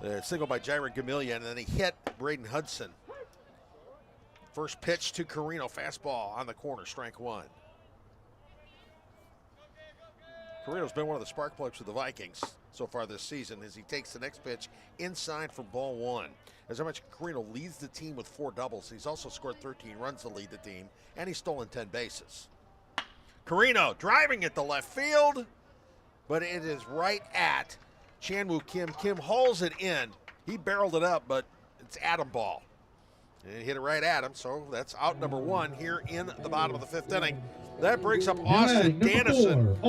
A single by Jaron Gamillion, and then he hit Braden Hudson. First pitch to Carino, fastball on the corner, strike 1. Carino's been one of the spark plugs for the Vikings so far this season as he takes the next pitch inside for ball 1. As I mentioned, Carino leads the team with 4 doubles. He's also scored 13 runs to lead the team, and he's stolen 10 bases. Carino driving it to left field, but it is right at Chanwoo Kim. Kim hauls it in. He barreled it up, but it's Adam ball. And he hit it right at him, so that's out number 1 here in the bottom of the 5th inning. That brings up Austin Dannison,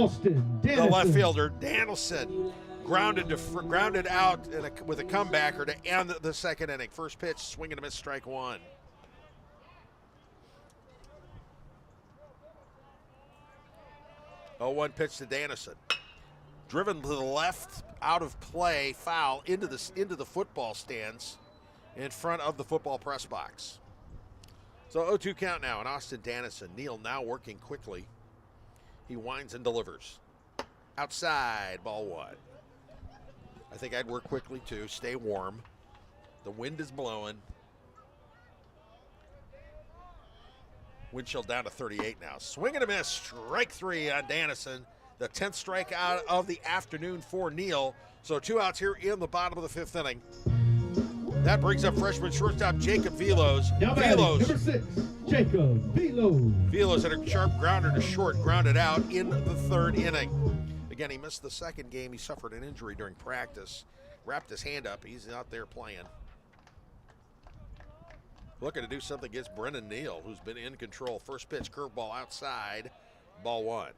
the left fielder. Dannison grounded out with a comebacker to end the second inning. First pitch, swing and a miss, strike 1. Oh, 1 pitch to Dannison. Driven to the left, out of play, foul into the football stands in front of the football press box. So 0-2 count now, and Austin Dannison. Neal now working quickly. He winds and delivers. Outside, ball 1. I think I'd work quickly too, stay warm. The wind is blowing. Wind chill down to 38 now. Swing and a miss, strike 3 on Dannison. The 10th strikeout of the afternoon for Neal. So 2 outs here in the bottom of the 5th inning. That brings up freshman shortstop Jacob Velos. Number 6, Jacob Velos. Velos had a sharp grounder to short, grounded out in the 3rd inning. Again, he missed the second game. He suffered an injury during practice. Wrapped his hand up. He's out there playing. Looking to do something against Brennan Neal, who's been in control. First pitch, curveball outside, ball 1.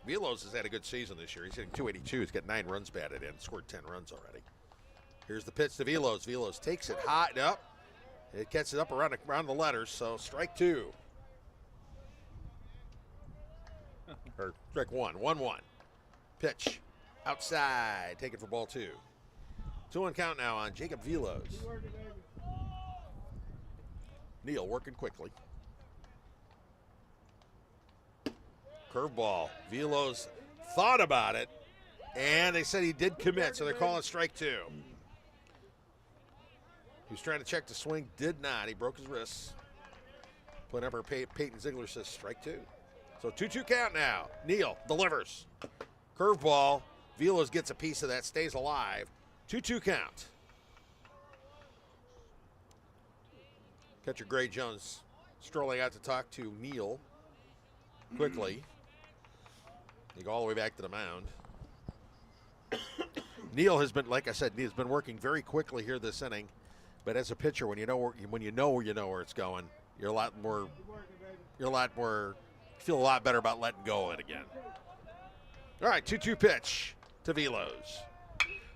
Velos has had a good season this year. He's hitting .282. He's got 9 runs batted in, scored 10 runs already. Here's the pitch to Velos. Velos takes it high up. It catches it up around the letters, so strike 2. Or strike 1, 1-1. Pitch outside, take it for ball 2. 2-1 count now on Jacob Velos. Neal working quickly. Curveball. Velos thought about it, and they said he did commit, so they're calling strike 2. He was trying to check the swing, did not. He broke his wrists. Play number Peyton Ziegler says strike 2. So 2-2 count now. Neal delivers. Curveball. Velos gets a piece of that, stays alive. 2-2 count. Catcher Gray Jones strolling out to talk to Neal quickly. They go all the way back to the mound. Neal has been, like I said, he's been working very quickly here this inning. But as a pitcher, when you know where it's going, you're a lot more, feel a lot better about letting go of it again. All right, 2-2 pitch to Velos.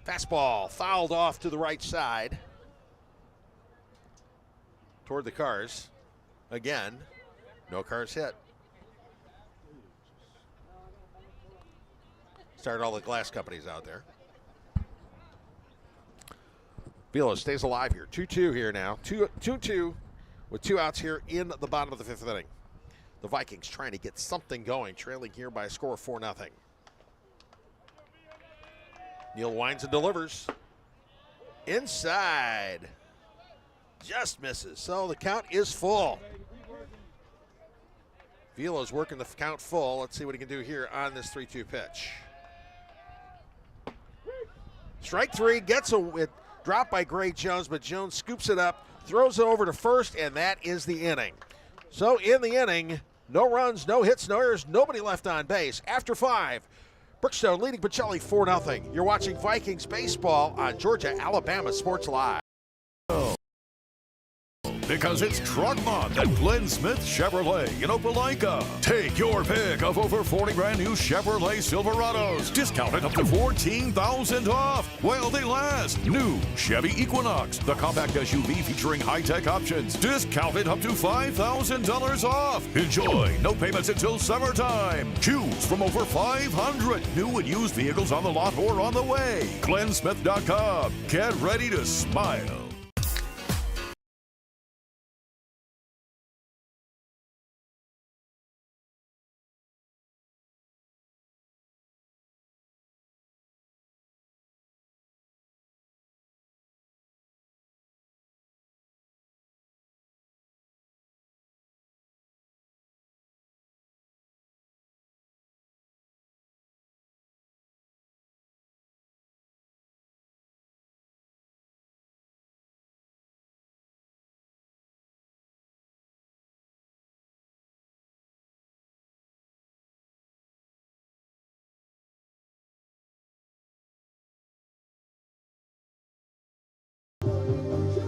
Fastball fouled off to the right side toward the cars. Again, no cars hit. Started all the glass companies out there. Velos stays alive here. 2-2 here now. 2-2 with 2 outs here in the bottom of the 5th inning. The Vikings trying to get something going, trailing here by a score of 4-0. Neal winds and delivers. Inside. Just misses. So the count is full. Velos working the count full. Let's see what he can do here on this 3-2 pitch. Strike 3, gets it dropped by Gray Jones, but Jones scoops it up, throws it over to first, and that is the inning. So in the inning, no runs, no hits, no errors, nobody left on base. After 5, Brookstone leading Pacelli 4-0. You're watching Vikings baseball on Georgia-Alabama Sports Live. because it's Truck Month at Glenn Smith Chevrolet in Opelika. Take your pick of over 40 brand new Chevrolet Silverados, discounted up to $14,000 off while they last. New Chevy Equinox, the compact SUV featuring high-tech options, discounted up to $5,000 off. Enjoy no payments until summertime. Choose from over 500 new and used vehicles on the lot or on the way. GlennSmith.com. Get ready to smile.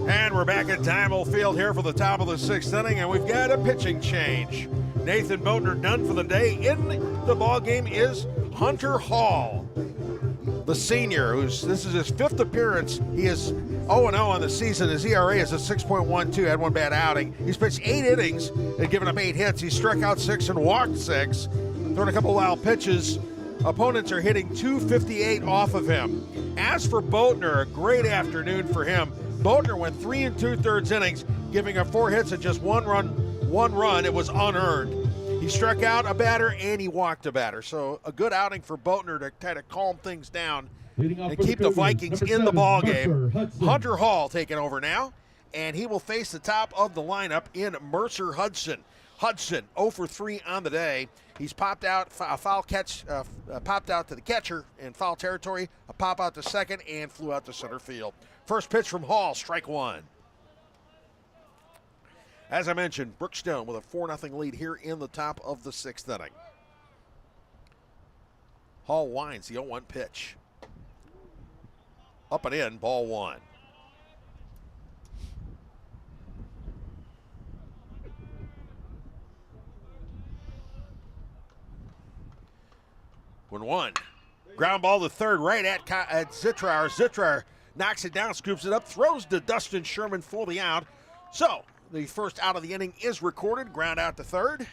And we're back at Diamond Field here for the top of the 6th inning, and we've got a pitching change. Nathan Boatner done for the day. In the ball game is Hunter Hall, the senior, this is his 5th appearance. He is 0-0 on the season. His ERA is at 6.12, had one bad outing. He's pitched 8 innings and given up 8 hits. He struck out 6 and walked 6, thrown a couple wild pitches. Opponents are hitting 258 off of him. As for Boatner, a great afternoon for him. Boatner went 3 2/3 innings, giving up 4 hits and just one run. It was unearned. He struck out a batter and he walked a batter. So a good outing for Boatner to kind of calm things down and keep the Vikings in the ball game. Hunter Hall taking over now, and he will face the top of the lineup in Mercer Hudson. Hudson 0 for 3 on the day. He's popped out a foul catch, popped out to the catcher in foul territory, a pop out to second, and flew out to center field. First pitch from Hall, strike one. As I mentioned, Brookstone with a 4-0 lead here in the top of the 6th inning. Hall winds the 0-1 pitch. Up and in, ball 1. When 1. Ground ball to third, right at Zitrower. Zitrower knocks it down, scoops it up, throws to Dustin Sherman for the out. So the first out of the inning is recorded, ground out to third.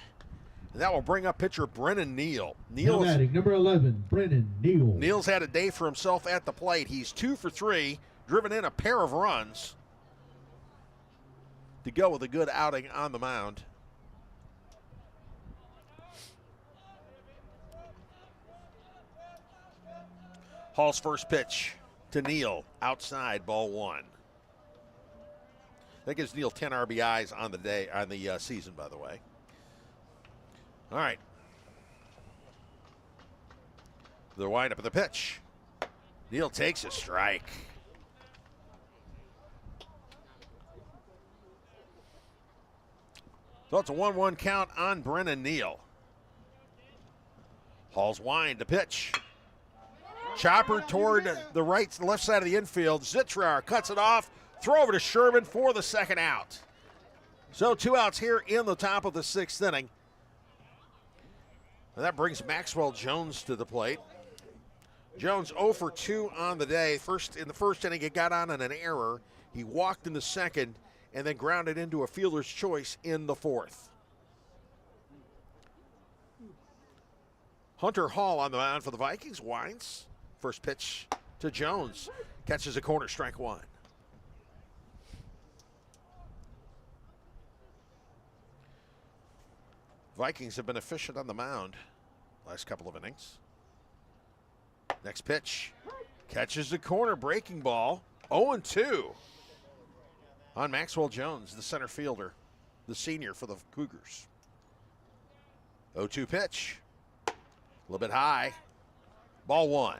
And that will bring up pitcher Brennan Neal. Now batting, number 11, Brennan Neal. Neal's had a day for himself at the plate. He's 2 for 3, driven in a pair of runs to go with a good outing on the mound. Hall's first pitch to Neal, outside, ball 1. That gives Neal 10 RBIs on the day, on the season, by the way. All right. The windup of the pitch. Neal takes a strike. So it's a 1-1 count on Brennan Neal. Hall's wind to pitch. Chopper toward the left side of the infield. Zitrower cuts it off. Throw over to Sherman for the second out. So 2 outs here in the top of the 6th inning. And that brings Maxwell Jones to the plate. Jones 0 for 2 on the day. In the first inning, he got on an error. He walked in the second and then grounded into a fielder's choice in the 4th. Hunter Hall on the mound for the Vikings. Winds. First pitch to Jones. Catches a corner, strike 1. Vikings have been efficient on the mound last couple of innings. Next pitch. Catches the corner, breaking ball. 0-2 on Maxwell Jones, the center fielder, the senior for the Cougars. 0-2 pitch. A little bit high. Ball 1.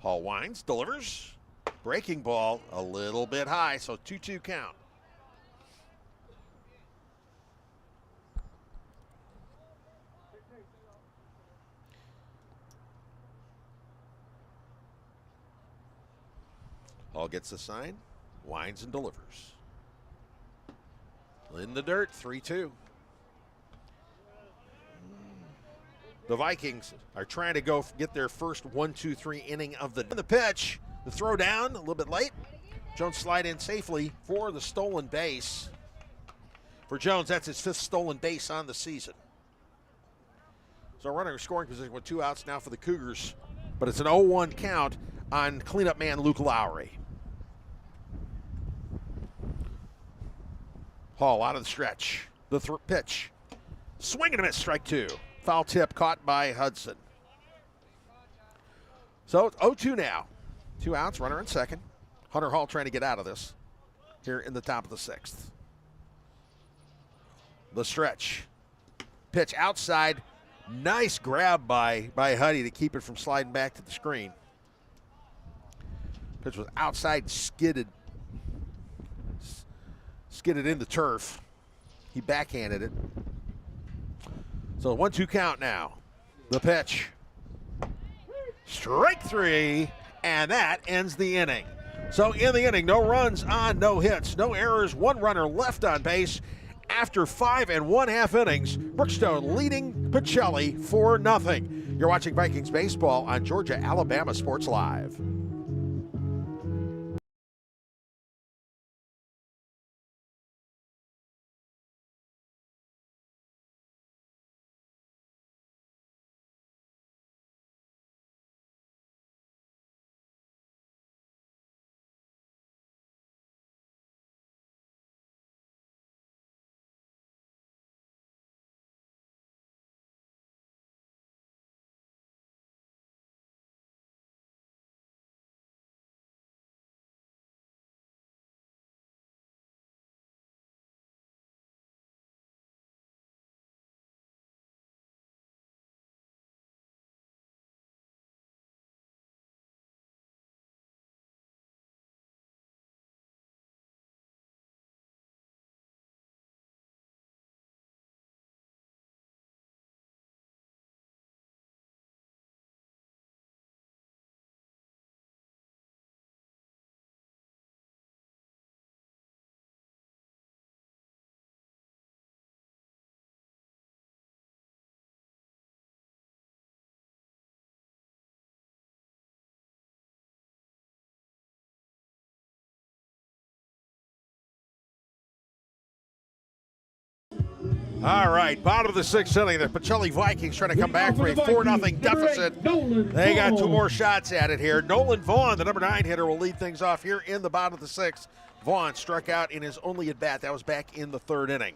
Hall winds, delivers. Breaking ball a little bit high, so 2-2 count. Ball gets the sign, winds and delivers. In the dirt, 3-2. The Vikings are trying to go get their first 1-2-3 inning of the pitch. The throw down, a little bit late. Jones slide in safely for the stolen base. For Jones, that's his 5th stolen base on the season. So runner in scoring position with 2 outs now for the Cougars. But it's an 0-1 count on cleanup man Luke Lowry. Hall out of the stretch. The pitch. Swing and a miss, strike 2. Foul tip caught by Hudson. So it's 0-2 now. 2 outs, runner in second. Hunter Hall trying to get out of this here in the top of the 6th. The stretch. Pitch outside. Nice grab by Huddy to keep it from sliding back to the screen. Pitch was outside, skidded in the turf. He backhanded it. So 1-2 count now. The pitch. Strike 3, and that ends the inning. So in the inning, no runs on, no hits, no errors, 1 runner left on base. After 5 1/2 innings, Brookstone leading Pacelli 4-0. You're watching Vikings baseball on Georgia-Alabama Sports Live. All right, bottom of the 6th inning, the Pacelli Vikings trying to come back for a 4-0 deficit. They got 2 more shots at it here. Nolan Vaughn, the number 9 hitter, will lead things off here in the bottom of the 6th. Vaughn struck out in his only at-bat. That was back in the 3rd inning.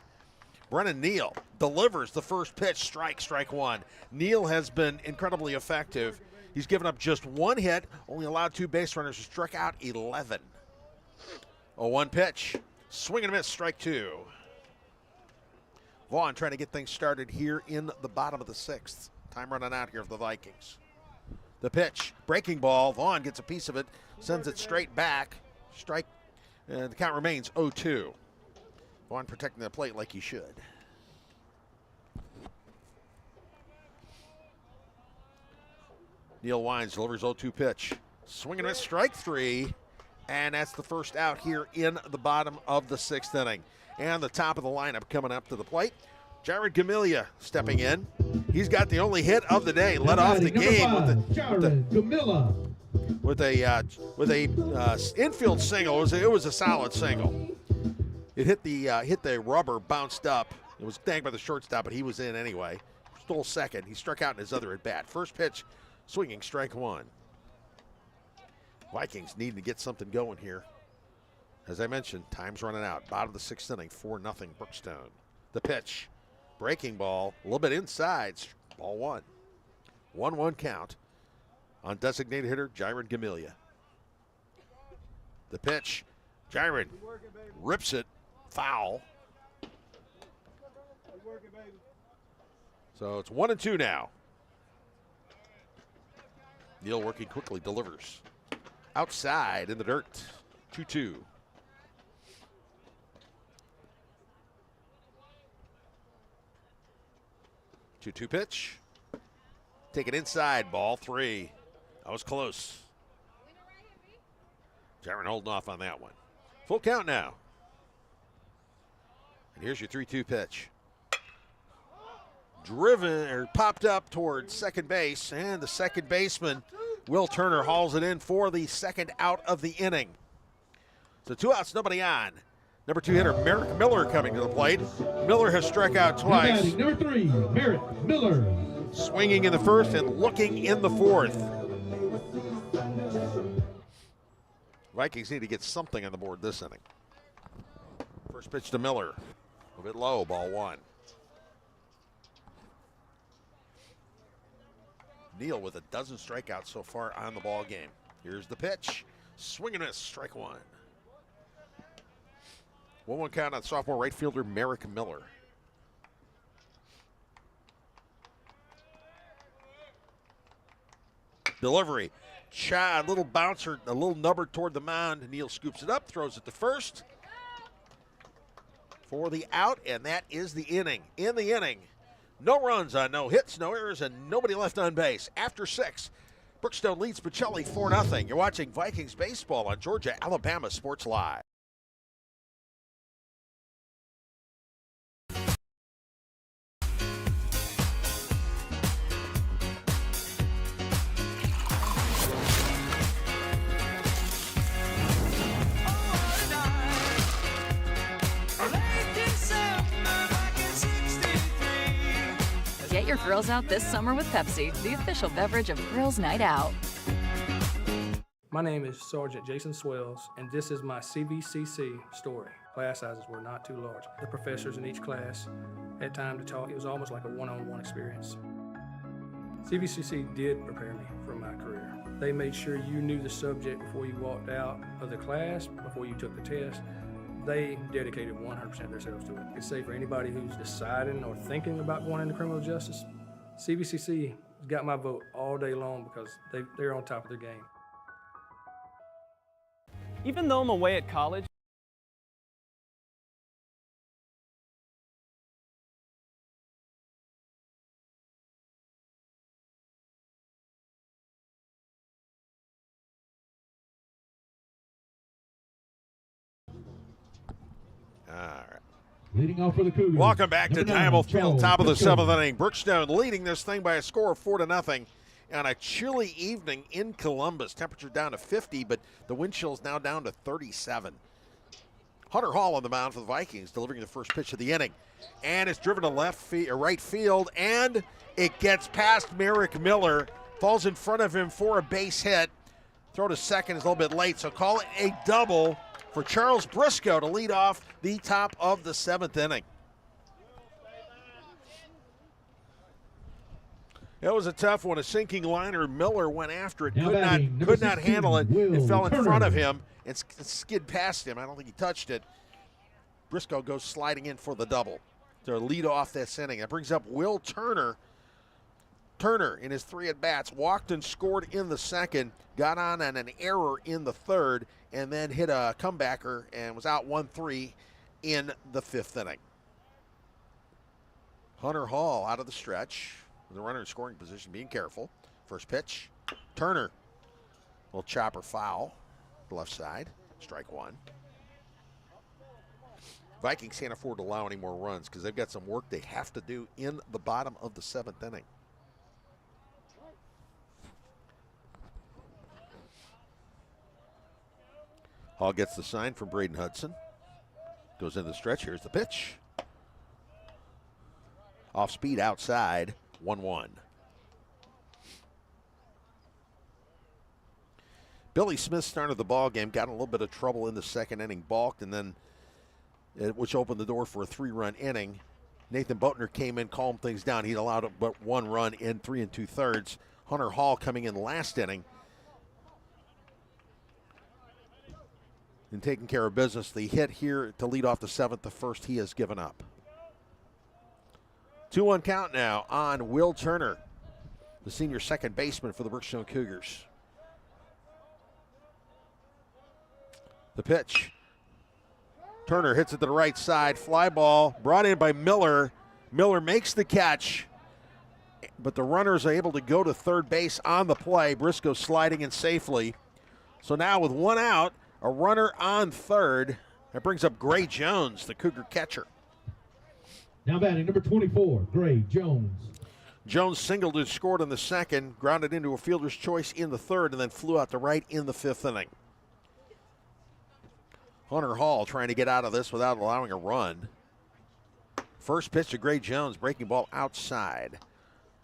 Brennan Neal delivers the first pitch, strike 1. Neal has been incredibly effective. He's given up just 1 hit, only allowed 2 base runners, struck out 11. 0-1 pitch, swing and a miss, strike 2. Vaughn trying to get things started here in the bottom of the 6th. Time running out here for the Vikings. The pitch, breaking ball. Vaughn gets a piece of it, sends it straight back. Strike, and the count remains 0-2. Vaughn protecting the plate like he should. Neal winds, delivers 0-2 pitch. Swing and miss, strike 3. And that's the first out here in the bottom of the 6th inning. And the top of the lineup coming up to the plate. Jared Gamilia stepping in. He's got the only hit of the day. Led off the game with a infield single. It was a solid single. It hit the rubber, bounced up. It was tagged by the shortstop, but he was in anyway. Stole second. He struck out in his other at bat. First pitch, swinging, strike 1. Vikings needing to get something going here. As I mentioned, time's running out. Bottom of the 6th inning, 4-0 Brookstone. The pitch, breaking ball, a little bit inside, ball 1. 1-1 count on designated hitter Jared Gamilia. The pitch, Jared rips it, foul. So it's 1-2 now. Neal working quickly, delivers. Outside in the dirt, 2-2. 2-2 pitch. Take it inside, ball 3. That was close. Jaron holding off on that one. Full count now. And here's your 3-2 pitch. Driven or popped up towards second base, and the second baseman, Will Turner, hauls it in for the second out of the inning. So 2 outs, nobody on. Number 2 hitter, Merrick Miller, coming to the plate. Miller has struck out twice. Number 3, Merrick Miller. Swinging in the first and looking in the fourth. Vikings need to get something on the board this inning. First pitch to Miller. A bit low, ball 1. Neal with a dozen strikeouts so far on the ball game. Here's the pitch. Swing and miss, strike 1. 1-1 count on sophomore right fielder Merrick Miller. Delivery. A little bouncer, a little nubber toward the mound. Neal scoops it up, throws it to first for the out, and that is the inning. In the inning, no runs on no hits, no errors, and nobody left on base. After 6, Brookstone leads Pacelli 4-0. You're watching Vikings baseball on Georgia Alabama Sports Live. Get your grills out this summer with Pepsi, the official beverage of Girls Night Out. My name is Sergeant Jason Swells, and this is my CVCC story. Class sizes were not too large. The professors in each class had time to talk. It was almost like a one-on-one experience. CVCC did prepare me for my career. They made sure you knew the subject before you walked out of the class, before you took the test. They dedicated 100% of themselves to it. I could say for anybody who's deciding or thinking about going into criminal justice, CVCC has got my vote all day long because they're on top of their game. Even though I'm away at college, All right. Leading off for the Cougars. Welcome back to Number 9, Diamond Field, top of the Brookstone. 7th inning. Brookstone leading this thing by a score of 4-0 on a chilly evening in Columbus. Temperature down to 50, but the wind chill is now down to 37. Hunter Hall on the mound for the Vikings, delivering the first pitch of the inning. And it's driven to right field, and it gets past Merrick Miller. Falls in front of him for a base hit. Throw to second is a little bit late, so call it a double for Charles Briscoe to lead off the top of the 7th inning. It was a tough one. A sinking liner. Miller went after it, could not handle it. It fell in front of him and skid past him. I don't think he touched it. Briscoe goes sliding in for the double to lead off this inning. That brings up Will Turner. Turner, in his 3 at-bats, walked and scored in the second, got on an error in the third, and then hit a comebacker and was out 1-3 in the 5th inning. Hunter Hall out of the stretch, with the runner in scoring position, being careful. First pitch, Turner. Little chopper foul, left side, strike 1. Vikings can't afford to allow any more runs because they've got some work they have to do in the bottom of the 7th inning. Hall gets the sign from Braden Hudson. Goes into the stretch. Here's the pitch. Off speed outside, 1-1. Billy Smith started the ball game, got in a little bit of trouble in the 2nd inning, balked, and then which opened the door for a 3-run inning. Nathan Boatner came in, calmed things down. He'd allowed but 1 run in 3 2/3. Hunter Hall coming in last inning and taking care of business. The hit here to lead off the 7th, the first he has given up. 2-1 count now on Will Turner, the senior second baseman for the Brookstone Cougars. The pitch. Turner hits it to the right side. Fly ball brought in by Miller. Miller makes the catch, but the runners are able to go to third base on the play. Briscoe sliding in safely. So now with 1 out, a runner on third. That brings up Gray Jones, the Cougar catcher. Now batting number 24, Gray Jones. Jones singled and scored in the second, grounded into a fielder's choice in the third, and then flew out to right in the fifth inning. Hunter Hall trying to get out of this without allowing a run. First pitch to Gray Jones, breaking ball outside.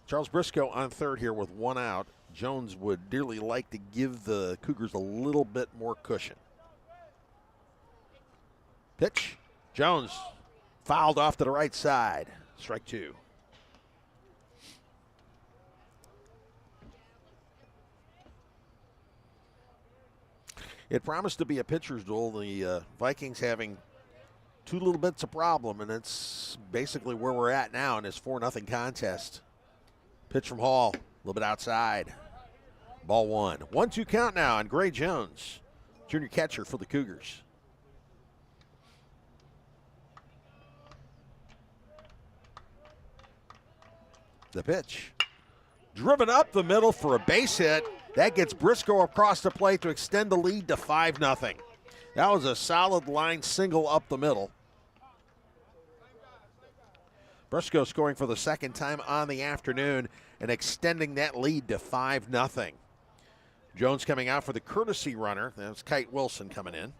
Charles Briscoe on third here with one out. Jones would dearly like to give the Cougars a little bit more cushion. Pitch. Jones fouled off to the right side. Strike two. It promised to be a pitcher's duel. The Vikings having two little bits of problem, and it's basically where we're at now in this 4-0 contest. Pitch from Hall, a little bit outside. Ball one. 1-2 count now on Gray Jones, junior catcher for the Cougars. The pitch. Driven up the middle for a base hit. That gets Briscoe across the plate to extend the lead to 5-0. That was a solid line single up the middle. Briscoe scoring for the second time on the afternoon and extending that lead to 5-0. Jones coming out for the courtesy runner. That's Kite Wilson coming in.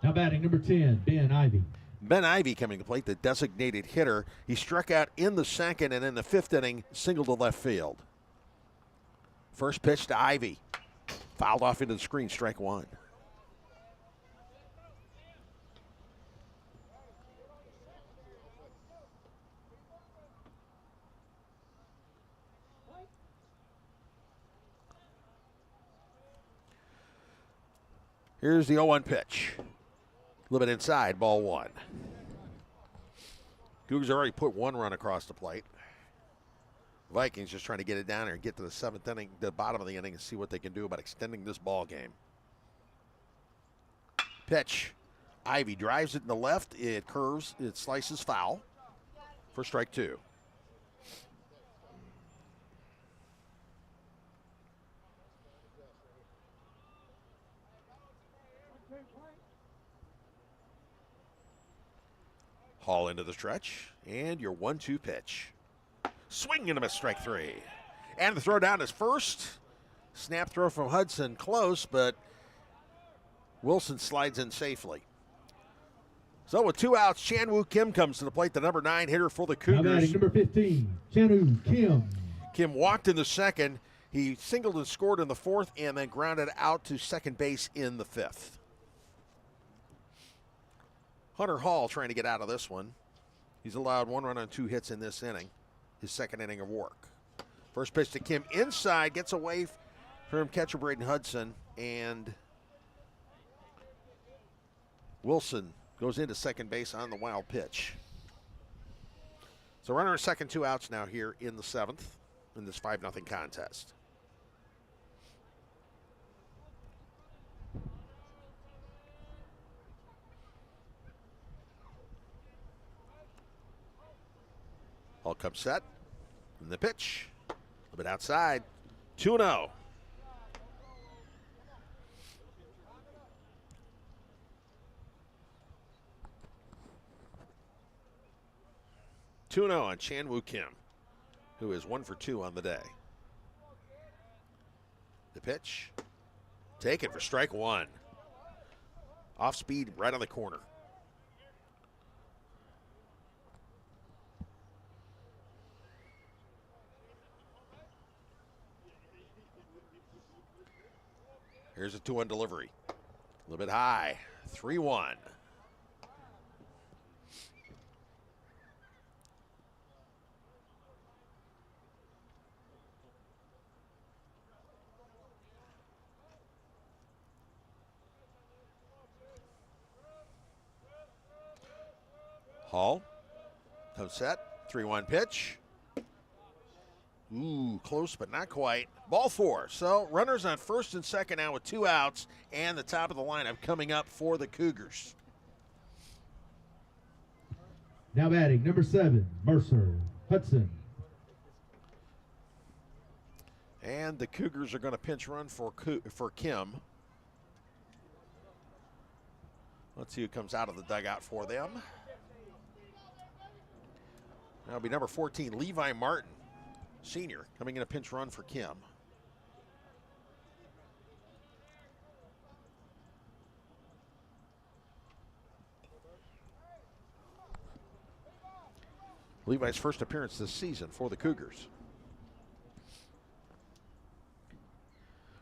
Now batting number 10, Ben Ivy. Ben Ivy coming to plate, the designated hitter. He struck out in the second, and in the fifth inning, singled to left field. First pitch to Ivy. Fouled off into the screen, strike one. Here's the 0-1 pitch. A little bit inside, ball one. Cougars already put one run across the plate. Vikings just trying to get it down there and get to the seventh inning, the bottom of the inning, and see what they can do about extending this ball game. Pitch. Ivy drives it in the left. It curves. It slices foul for strike two. Hall into the stretch, and your 1-2 pitch. Swing and a miss, strike three. And the throw down is first. Snap throw from Hudson, close, but Wilson slides in safely. So with two outs, Chan-Woo Kim comes to the plate, the number 9 hitter for the Cougars. Now batting number 15, Chan-Woo Kim. Kim walked in the second. He singled and scored in the fourth, and then grounded out to second base in the fifth. Hunter Hall trying to get out of this one. He's allowed one run on 2 hits in this inning, his second inning of work. First pitch to Kim inside, gets away from catcher Braden Hudson, and Wilson goes into second base on the wild pitch. So runner at second, 2 outs now here in the 7th in this 5-0 contest. All comes set. And the pitch. A little bit outside. 2-0. On Chan-Woo Kim, who is 1 for 2 on the day. The pitch. Taken for strike one. Off speed right on the corner. Here's a 2-1 delivery. A little bit high. 3-1. Hall comes set. 3-1 pitch. Ooh, close but not quite. Ball 4. So runners on first and second now with 2 outs, and the top of the lineup coming up for the Cougars. Now batting number 7, Mercer Hudson. And the Cougars are going to pinch run for Kim. Let's see who comes out of the dugout for them. That'll be number 14, Levi Martin, senior, coming in a pinch run for Kim. Levi's first appearance this season for the Cougars.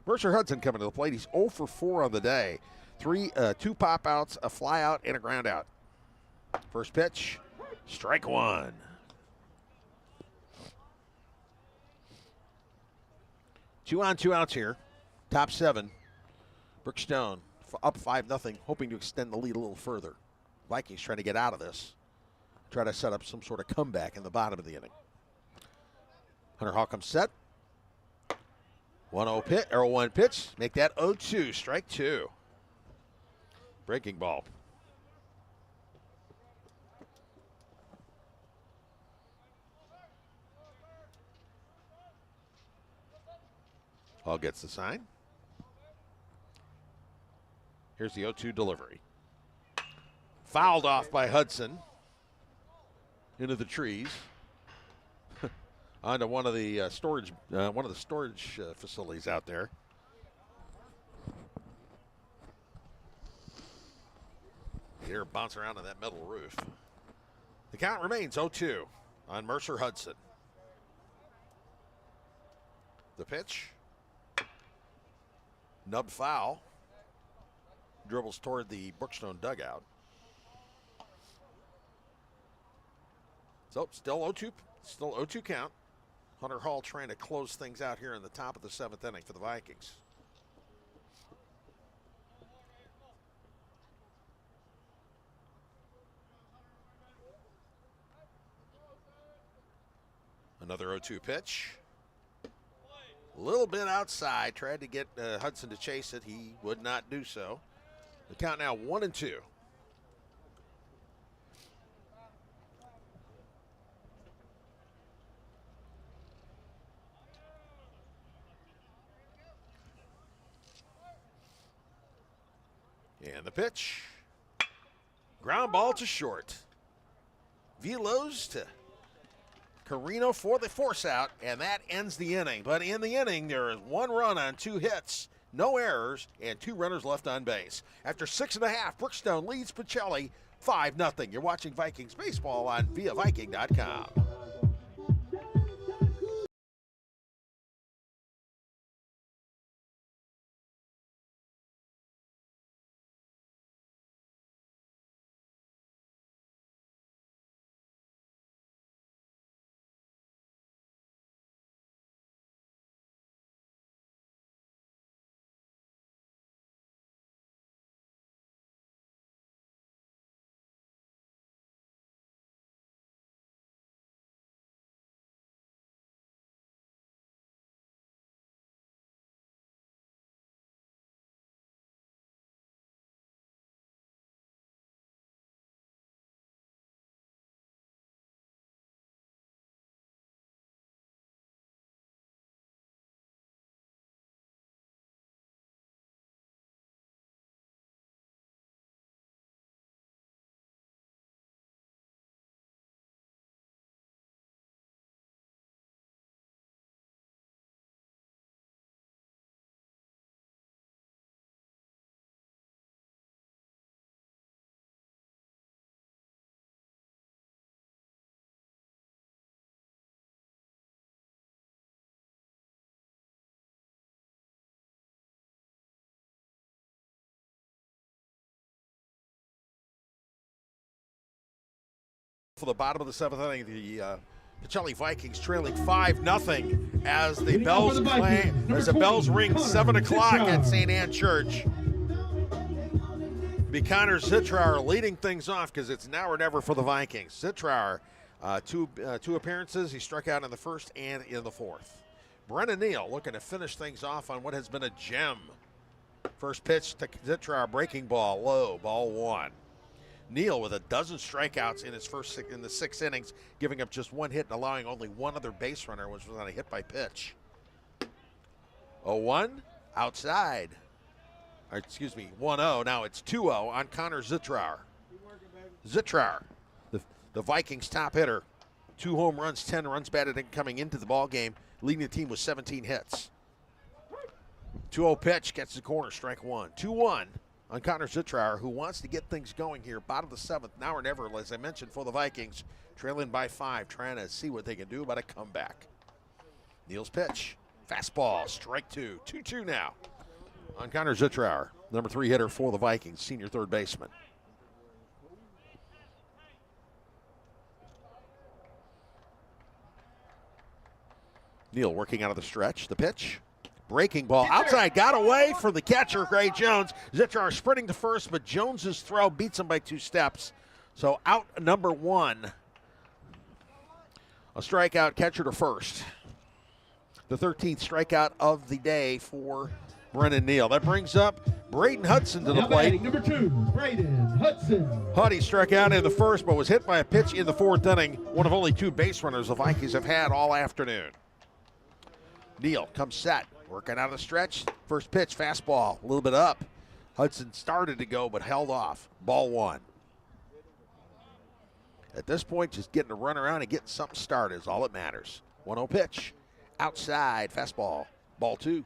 Mercer Hudson coming to the plate. He's 0 for 4 on the day. 2 pop outs, a fly out, and a ground out. First pitch, strike one. Two on, 2 outs here. Top 7. Brookstone up 5-0, hoping to extend the lead a little further. Vikings trying to get out of this. Try to set up some sort of comeback in the bottom of the inning. Hunter Hall comes set. 1 pitch. Make that 0-2. Strike 2. Breaking ball. Hall gets the sign. Here's the 0-2 delivery. Fouled off by Hudson. Into the trees. Onto one of the storage facilities out there. Here, bounce around on that metal roof. The count remains 0-2 on Mercer Hudson. The pitch. Nub foul. Dribbles toward the Brookstone dugout. So still 0-2 count. Hunter Hall trying to close things out here in the top of the 7th inning for the Vikings. Another 0-2 pitch. A little bit outside. Tried to get Hudson to chase it. He would not do so. The count now 1-2. And the pitch. Ground ball to short. Velos to Carino for the force out, and that ends the inning. But in the inning, there is 1 run on 2 hits, no errors, and 2 runners left on base. After 6.5, Brookstone leads Pacelli 5-0. You're watching Vikings baseball on viaviking.com. For the bottom of the 7th inning, the Pacelli Vikings trailing 5-0 as the bells ring 7 o'clock at St. Anne Church. Be Connor Zittrauer leading things off because it's now or never for the Vikings. Zittrauer, two appearances. He struck out in the first and in the 4th. Brennan Neal looking to finish things off on what has been a gem. First pitch to Zittrauer, breaking ball, low, ball 1. Neal with 12 strikeouts in the 6 innings, giving up just 1 hit and allowing only 1 other base runner, which was on a hit by pitch. 0-1, outside. Or excuse me, 1-0. Now it's 2-0 on Connor Zittrauer. Zittrauer, the Vikings' top hitter. 2 home runs, 10 runs batted in coming into the ball game, leading the team with 17 hits. 2-0 pitch, gets the corner, strike one. 2-1 on Connor Zittrauer, who wants to get things going here. Bottom of the 7th, now or never, as I mentioned, for the Vikings. Trailing by 5, trying to see what they can do about a comeback. Neal's pitch, fastball, strike 2. 2-2 now on Connor Zittrauer, number 3 hitter for the Vikings, senior third baseman. Neal working out of the stretch. The pitch. Breaking ball outside. Got away from the catcher, Gray Jones. Zittrauer sprinting to first, but Jones's throw beats him by 2 steps. So out number 1. A strikeout, catcher to first. The 13th strikeout of the day for Brennan Neal. That brings up Braden Hudson to the plate. Number 2, Braden Hudson. Huddy struck out in the first, but was hit by a pitch in the 4th inning. One of only 2 base runners the Vikings have had all afternoon. Neal comes set, working out of the stretch. First pitch, fastball, a little bit up. Hudson started to go, but held off. Ball 1. At this point, just getting a run around and getting something started is all that matters. 1-0 pitch, outside, fastball, ball 2.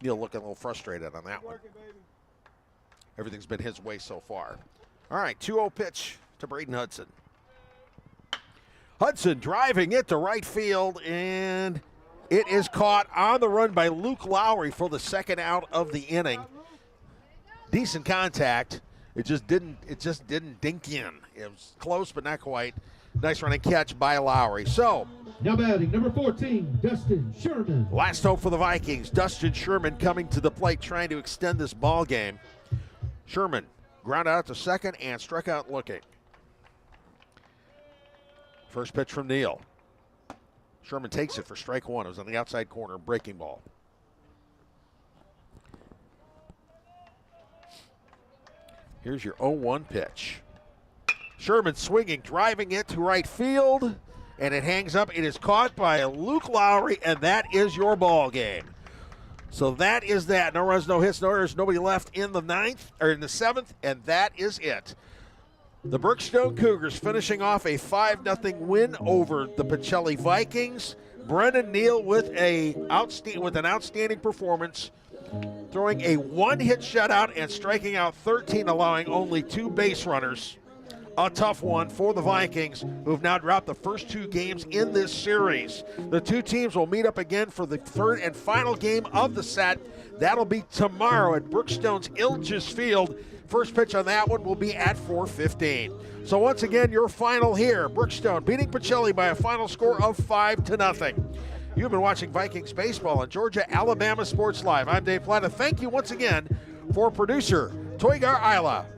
Neal looking a little frustrated on that one. Everything's been his way so far. All right, 2-0 pitch to Braden Hudson. Hudson driving it to right field, and it is caught on the run by Luke Lowry for the 2nd out of the inning. Decent contact. It just didn't dink in. It was close, but not quite. Nice running catch by Lowry. So now batting number 14, Dustin Sherman. Last hope for the Vikings. Dustin Sherman coming to the plate, trying to extend this ball game. Sherman grounded out to second and struck out looking. First pitch from Neal. Sherman takes it for strike 1. It was on the outside corner, breaking ball. Here's your 0-1 pitch. Sherman swinging, driving it to right field, and it hangs up. It is caught by Luke Lowry, and that is your ball game. So that is that. No runs, no hits, no errors, nobody left in the 7th, and that is it. The Brookstone Cougars finishing off a 5-0 win over the Pacelli Vikings. Brennan Neal with an outstanding performance, throwing a 1-hit shutout and striking out 13, allowing only 2 base runners. A tough one for the Vikings, who have now dropped the first 2 games in this series. The 2 teams will meet up again for the 3rd and final game of the set. That'll be tomorrow at Brookstone's Ilges Field. First pitch on that one will be at 4:15. So once again, your final here. Brookstone beating Pacelli by a final score of 5-0. You've been watching Vikings baseball on Georgia-Alabama Sports Live. I'm Dave Plata. Thank you once again for producer Toygar Isla.